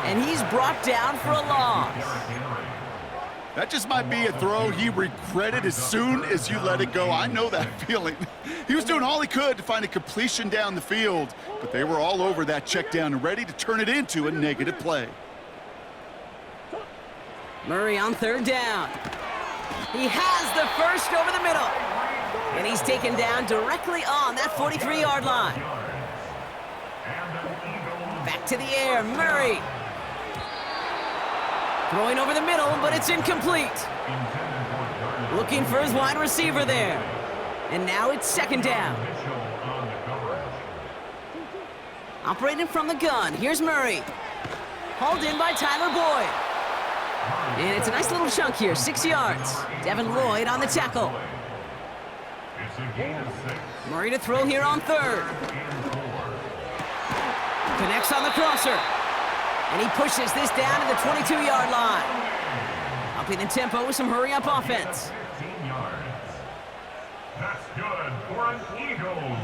B: And he's brought down for a loss.
C: That just might be a throw he regretted as soon as you let it go. I know that feeling. He was doing all he could to find a completion down the field, but they were all over that check down and ready to turn it into a negative play.
B: Murray on 3rd down. He has the 1st over the middle. And he's taken down directly on that 43-yard line. Back to the air, Murray. Throwing over the middle, but it's incomplete. Looking for his wide receiver there. And now it's 2nd down. Operating from the gun, here's Murray. Hauled in by Tyler Boyd. And it's a nice little chunk here, 6 yards. Devin Lloyd on the tackle. Murray to throw here on 3rd. Connects on the crosser. And he pushes this down to the 22-yard line. Upping the tempo with some hurry-up offense.
D: 15 yards. That's good for an Eagles.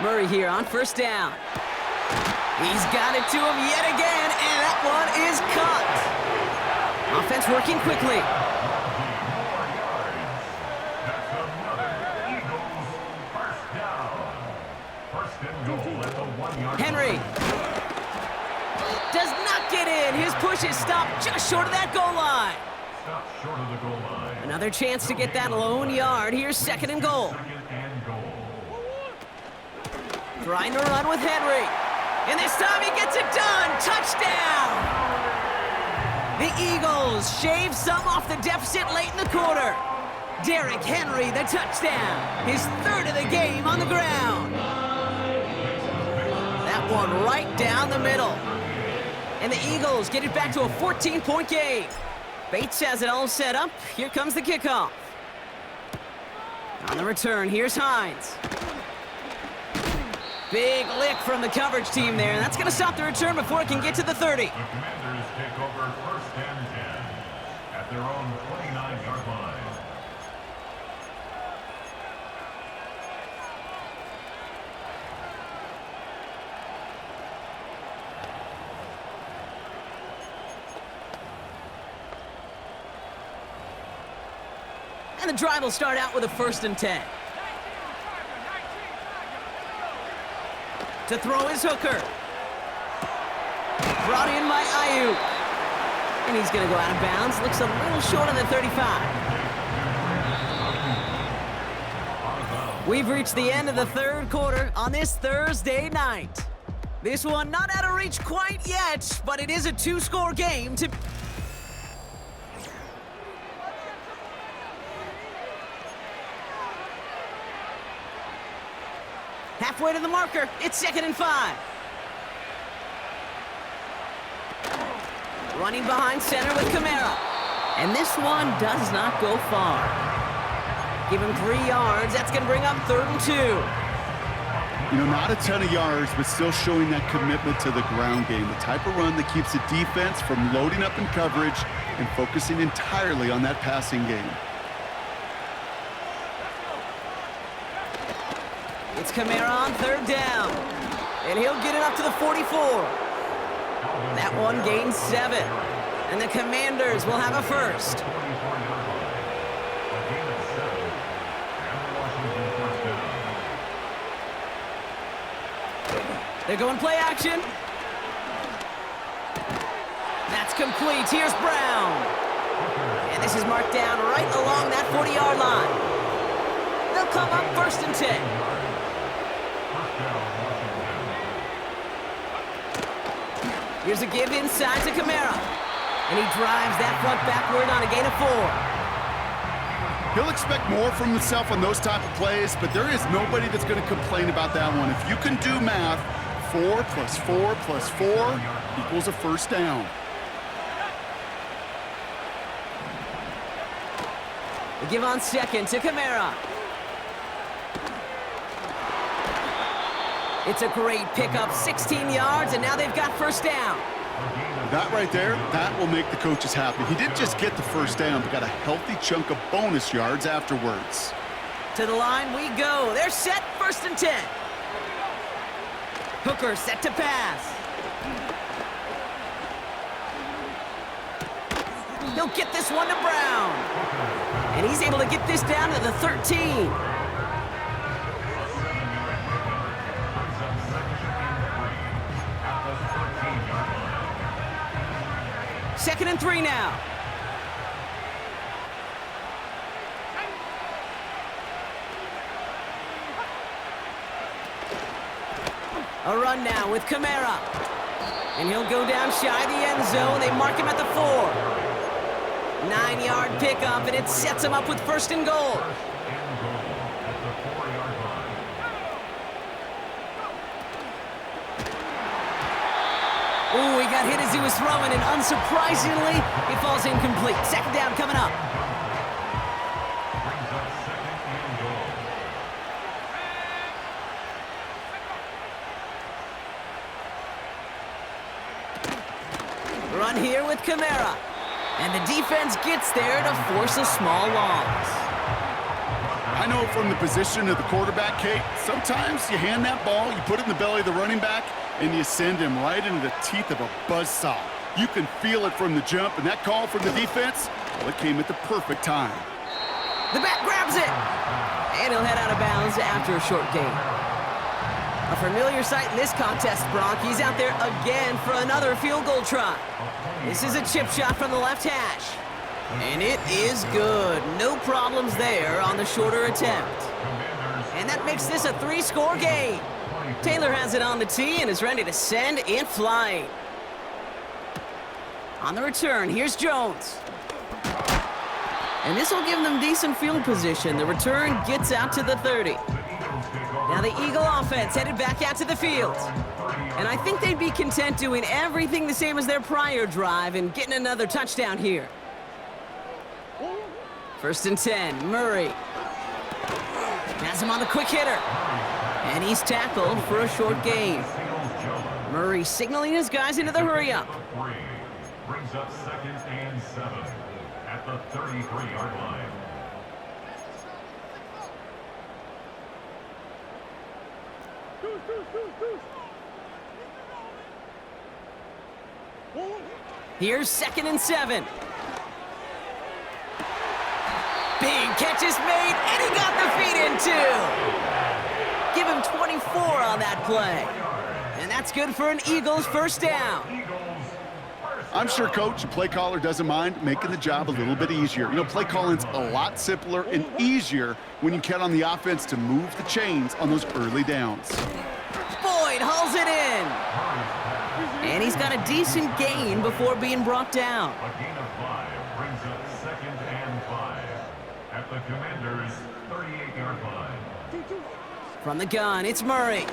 B: Murray here on 1st down. He's got it to him yet again, and that one is caught. Offense working quickly. Henry does not get in. His push is stopped just short of that goal line.
D: Short of the goal line.
B: Another chance to get that lone yard. Here's 2nd and goal.
D: 2nd and goal.
B: Trying to run with Henry. And this time he gets it done. Touchdown! The Eagles shave some off the deficit late in the quarter. Derrick Henry, the touchdown. His third of the game on the ground. That one right down the middle. And the Eagles get it back to a 14-point game. Bates has it all set up. Here comes the kickoff. On the return, here's Hines. Big lick from the coverage team there. That's going to stop the return before it can get to the 30.
D: The Commanders take over 1st and 10 at their own 29-yard line.
B: And the drive will start out with a 1st and 10. To throw is Hooker. Brought in by Ayuk. And he's going to go out of bounds. Looks a little short of the 35. We've reached the end of the 3rd quarter on this Thursday night. This one not out of reach quite yet, but it is a 2-score game to... Halfway to the marker, it's 2nd and 5. Running behind center with Kamara. And this one does not go far. Give him 3 yards, that's gonna bring up 3rd and 2.
C: You know, not a ton of yards, but still showing that commitment to the ground game. The type of run that keeps the defense from loading up in coverage and focusing entirely on that passing game.
B: It's Kamara on 3rd down. And he'll get it up to the 44. That one gains 7. And the Commanders will have a 1st. They're going play action. That's complete. Here's Brown. And this is marked down right along that 40-yard line. They'll come up 1st and 10. Here's a give inside to Kamara. And he drives that front backward on a gain of 4.
C: He'll expect more from himself on those type of plays, but there is nobody that's going to complain about that one. If you can do math, 4 plus 4 plus 4 equals a 1st down.
B: The give on 2nd to Kamara. It's a great pickup, 16 yards, and now they've got 1st down.
C: That right there, that will make the coaches happy. He didn't just get the 1st down, but got a healthy chunk of bonus yards afterwards.
B: To the line we go. They're set, 1st and 10. Hooker set to pass. He'll get this one to Brown. And he's able to get this down to the 13. 2nd and 3 now. A run now with Kamara. And he'll go down shy of the end zone. They mark him at the 4. 9-yard pickup, and it sets him up with 1st and goal. Ooh, he got hit as he was throwing, and unsurprisingly, he falls incomplete. 2nd down coming up. Run here with Kamara. And the defense gets there to force a small loss.
C: I know from the position of the quarterback, Kate, sometimes you hand that ball, you put it in the belly of the running back, and you send him right into the teeth of a buzzsaw. You can feel it from the jump, and that call from the defense, well, it came at the perfect time.
B: The back grabs it. And he'll head out of bounds after a short gain. A familiar sight in this contest, Brock. He's out there again for another field goal try. This is a chip shot from the left hash. And it is good. No problems there on the shorter attempt. And that makes this a 3-score game. Taylor has it on the tee and is ready to send in flight. On the return, here's Jones. And this will give them decent field position. The return gets out to the 30. Now the Eagle offense headed back out to the field. And I think they'd be content doing everything the same as their prior drive and getting another touchdown here. 1st and 10, Murray. Has him on the quick hitter. And he's tackled for a short gain. Murray signaling his guys into the hurry-up.
D: Brings up 2nd and 7 at the 33-yard line.
B: Here's 2nd and 7. Big catch is made, and he got the feet in too. Give him 24 on that play. And that's good for an Eagles 1st down.
C: I'm sure coach and play caller doesn't mind making the job a little bit easier. You know, play calling's a lot simpler and easier when you count on the offense to move the chains on those early downs.
B: Boyd hauls it in. And he's got a decent gain before being brought down.
D: A gain of 5 brings up 2nd and 5 at the Commanders' 38-yard line.
B: From the gun, it's Murray.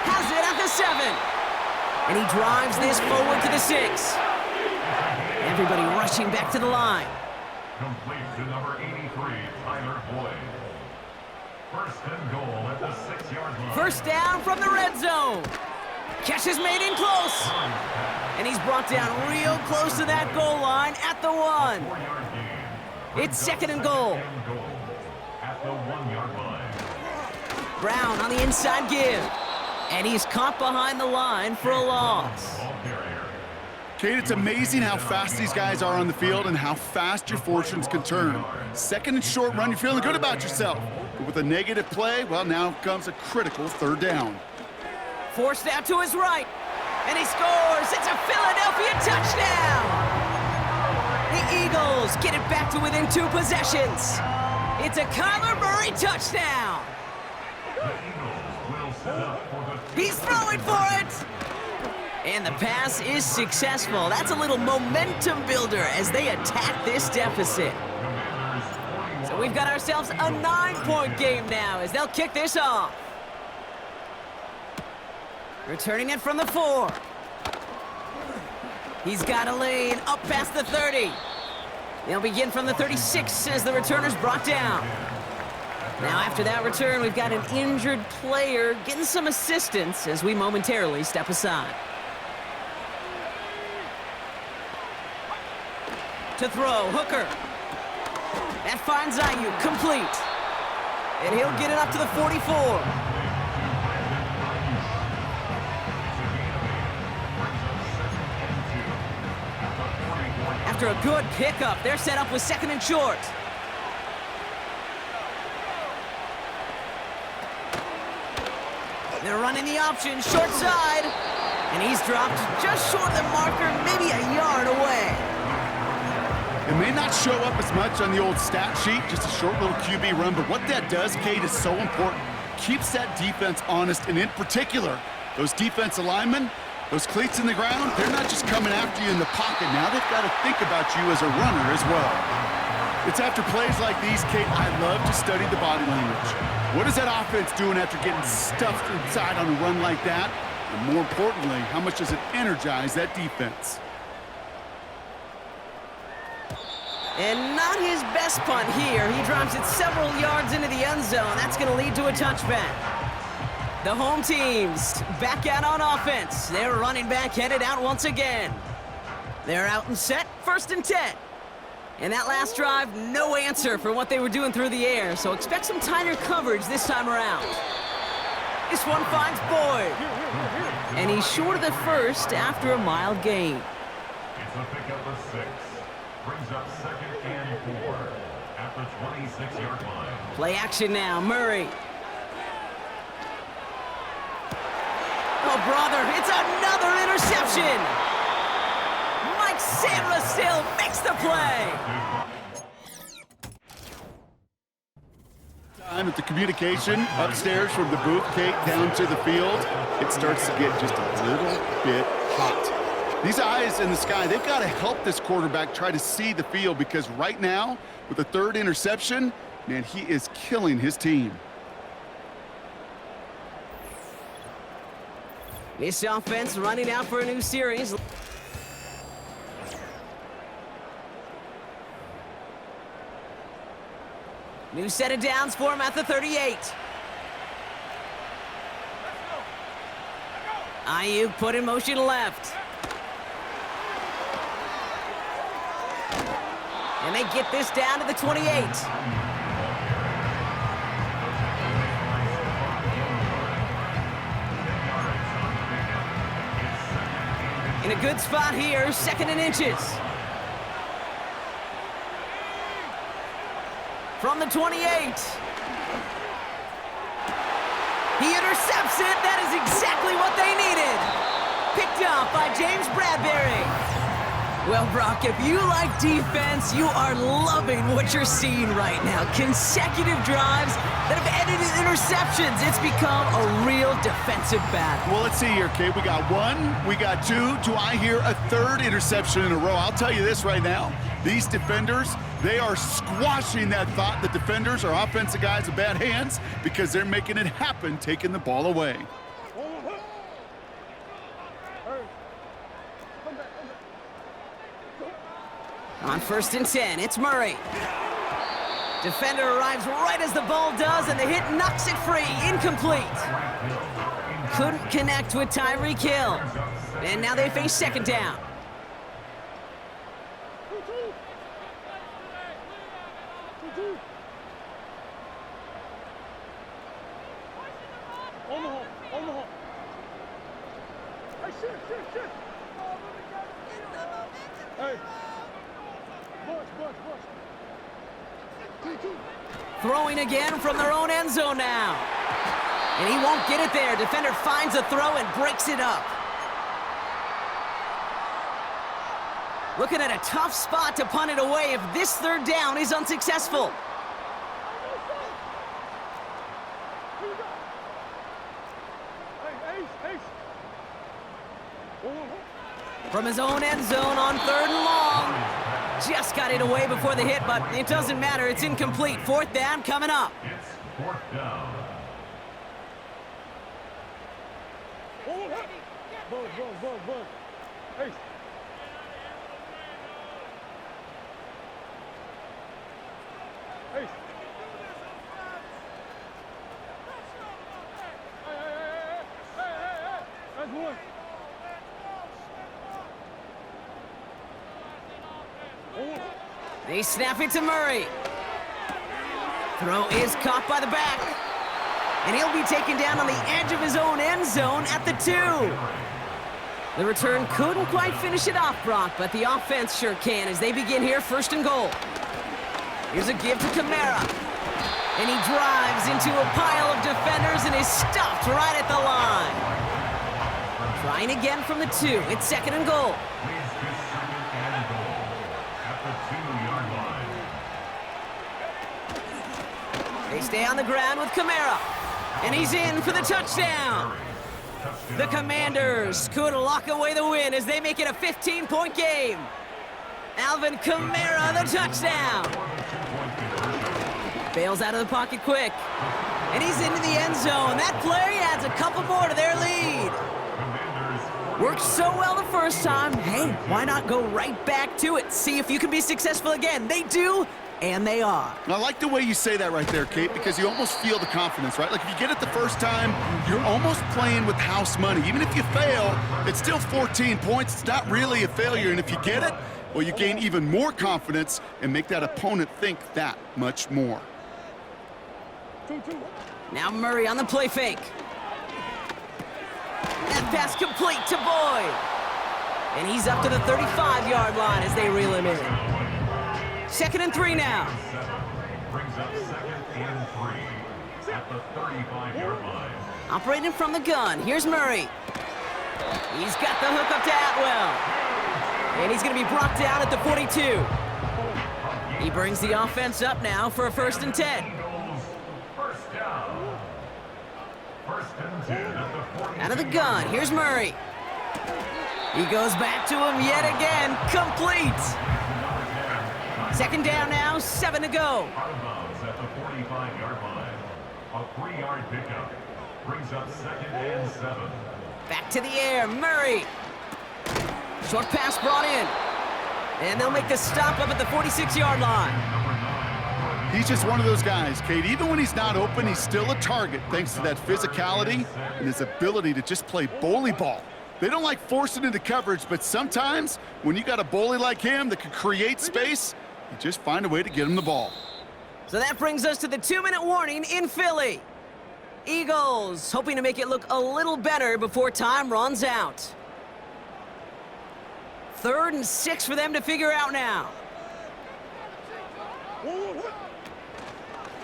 B: Has it at the 7. And he drives this forward to the 6. Everybody rushing back to the line.
D: Complete to number 83, Tyler Boyd. 1st and goal at the 6-yard line.
B: 1st down from the red zone. Catch is made in close. And he's brought down real close to that goal line at the 1.
D: 4-yard gain.
B: It's 2nd and goal.
D: At the 1-yard line.
B: Brown on the inside give. And he's caught behind the line for a loss.
D: Ball carrier.
C: Kate, it's amazing how fast these guys are on the field and how fast your fortunes can turn. 2nd and short run, you're feeling good about yourself. But with a negative play, well, now comes a critical 3rd down.
B: Forced out to his right. And he scores. It's a Philadelphia touchdown. The Eagles get it back to within 2 possessions. It's a Kyler Murray touchdown.
D: The Eagles will set up for the
B: He's throwing for it. And the pass is successful. That's a little momentum builder as they attack this deficit. So we've got ourselves a 9-point game now as they'll kick this off. Returning it from the 4. He's got a lane up past the 30. They'll begin from the 36 as the returner's brought down. Now after that return, we've got an injured player getting some assistance as we momentarily step aside. To throw, Hooker. That finds Ayuk, complete. And he'll get it up to the 44. After a good pickup, they're set up with 2nd and short. They're running the option, short side. And he's dropped just short of the marker, maybe a yard away.
C: It may not show up as much on the old stat sheet, just a short little QB run, but what that does, Kate, is so important. Keeps that defense honest, and in particular, those defensive linemen, those cleats in the ground, they're not just coming after you in the pocket. Now they've got to think about you as a runner as well. It's after plays like these, Kate, I love to study the body language. What is that offense doing after getting stuffed inside on a run like that? And more importantly, how much does it energize that defense?
B: And not his best punt here. He drops it several yards into the end zone. That's going to lead to a touchback. The home team's back out on offense. Their running back headed out once again. They're out and set, 1st and 10. And that last drive, no answer for what they were doing through the air, so expect some tighter coverage this time around. This one finds Boyd. And he's short of the 1st after a mild gain.
D: It's a pickup of 6. Brings up 2nd and 4 at the 26-yard line.
B: Play action now, Murray. Oh, brother, it's another interception. Mike Sainristil makes the play.
C: Time at the communication upstairs from the booth, Kate, down to the field. It starts to get just a little bit hot. These eyes in the sky, they've got to help this quarterback try to see the field, because right now, with the third interception, man, he is killing his team.
B: This offense running out for a new series. New set of downs for him at the 38. Ayuk put in motion left. And they get this down to the 28. In a good spot here, 2nd and inches. From the 28. He intercepts it. That is exactly what they needed. Picked up by James Bradbury. Well, Brock, if you like defense, you are loving what you're seeing right now. Consecutive drives that have ended in interceptions. It's become a real defensive battle.
C: Well, let's see here, Kate. We got 1, we got 2. Do I hear a 3rd interception in a row? I'll tell you this right now. These defenders, they are squashing that thought that defenders are offensive guys with bad hands, because they're making it happen, taking the ball away.
B: On 1st and 10, it's Murray. Defender arrives right as the ball does, and the hit knocks it free. Incomplete. Couldn't connect with Tyreek Hill. And now they face 2nd down. Throwing again from their own end zone now. And he won't get it there. Defender finds a throw and breaks it up. Looking at a tough spot to punt it away if this 3rd down is unsuccessful. From his own end zone on 3rd and long. Just got it away before the hit, but it doesn't matter. It's incomplete. 4th down coming up.
D: It's 4th down.
B: They snap it to Murray. Throw is caught by the back. And he'll be taken down on the edge of his own end zone at the 2. The return couldn't quite finish it off, Brock, but the offense sure can as they begin here 1st and goal. Here's a give to Kamara. And he drives into a pile of defenders and is stopped right at the line. Trying again from the 2. It's 2nd and goal. They stay on the ground with Kamara. And he's in for the touchdown. The Commanders could lock away the win as they make it a 15-point game. Alvin Kamara, the touchdown. Bails out of the pocket quick. And he's into the end zone. That play adds a couple more to their lead. Worked so well the first time. Hey, why not go right back to it? See if you can be successful again. They do, and they are.
C: I like the way you say that right there, Kate, because you almost feel the confidence, right? Like if you get it the first time, you're almost playing with house money. Even if you fail, it's still 14 points. It's not really a failure. And if you get it, well, you gain even more confidence and make that opponent think that much more.
B: Now Murray on the play fake. That pass complete to Boyd. And he's up to the 35-yard line as they reel him in. 2nd and 3 now.
D: Brings up 2nd and 3 at the 35-yard line.
B: Operating from the gun. Here's Murray. He's got the hook up to Atwell. And he's going to be brought down at the 42. He brings the offense up now for a 1st and 10.
D: First down. 1st and 10 at the 42.
B: Out of the gun. Here's Murray. He goes back to him yet again. Complete. Second down now, 7 to go.
D: Out of bounds at the 45-yard line. A 3-yard pickup brings up 2nd and 7.
B: Back to the air, Murray. Short pass brought in. And they'll make the stop up at the 46-yard line.
C: He's just one of those guys, Kate. Even when he's not open, he's still a target thanks to that physicality and his ability to just play bully ball. They don't like forcing into coverage, but sometimes when you got a bully like him that can create space, you just find a way to get him the ball.
B: So that brings us to the 2-minute warning in Philly. Eagles hoping to make it look a little better before time runs out. 3rd and 6 for them to figure out now.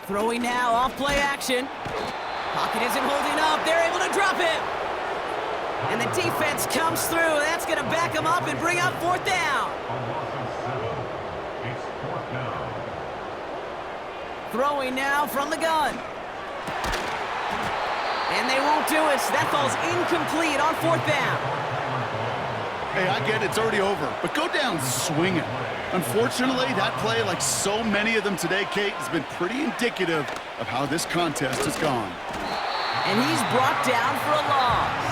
B: Throwing now, off play action. Pocket isn't holding up. They're able to drop it. And the defense comes through. That's going to back them up and bring up 4th down.
D: A loss of 7. It's 4th down.
B: Throwing now from the gun. And they won't do it. That falls incomplete on 4th down.
C: Hey, I get it, it's already over, but go down swinging. Unfortunately, that play, like so many of them today, Kate, has been pretty indicative of how this contest has gone.
B: And he's brought down for a loss.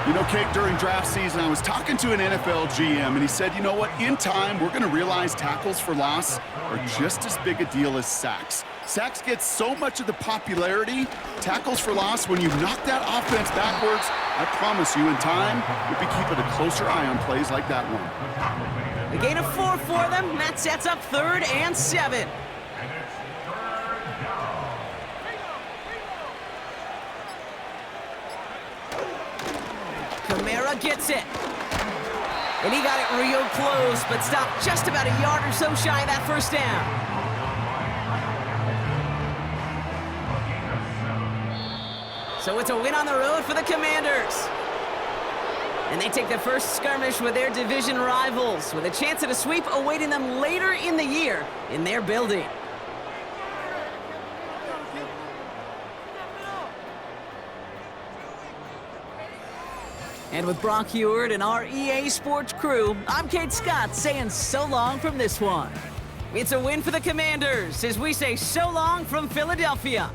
C: You know, Kate, during draft season, I was talking to an NFL GM, and he said, you know what, in time, we're going to realize tackles for loss are just as big a deal as sacks. Sacks get so much of the popularity. Tackles for loss, when you knock that offense backwards, I promise you, in time, you'll be keeping a closer eye on plays like that one.
B: A gain of 4 for them. That sets up 3rd and 7. Kamara gets it. And he got it real close, but stopped just about a yard or so shy of that 1st down. So it's a win on the road for the Commanders. And they take the first skirmish with their division rivals, with a chance at a sweep awaiting them later in the year in their building. And with Brock Heward and our EA Sports crew, I'm Kate Scott saying so long from this one. It's a win for the Commanders as we say so long from Philadelphia.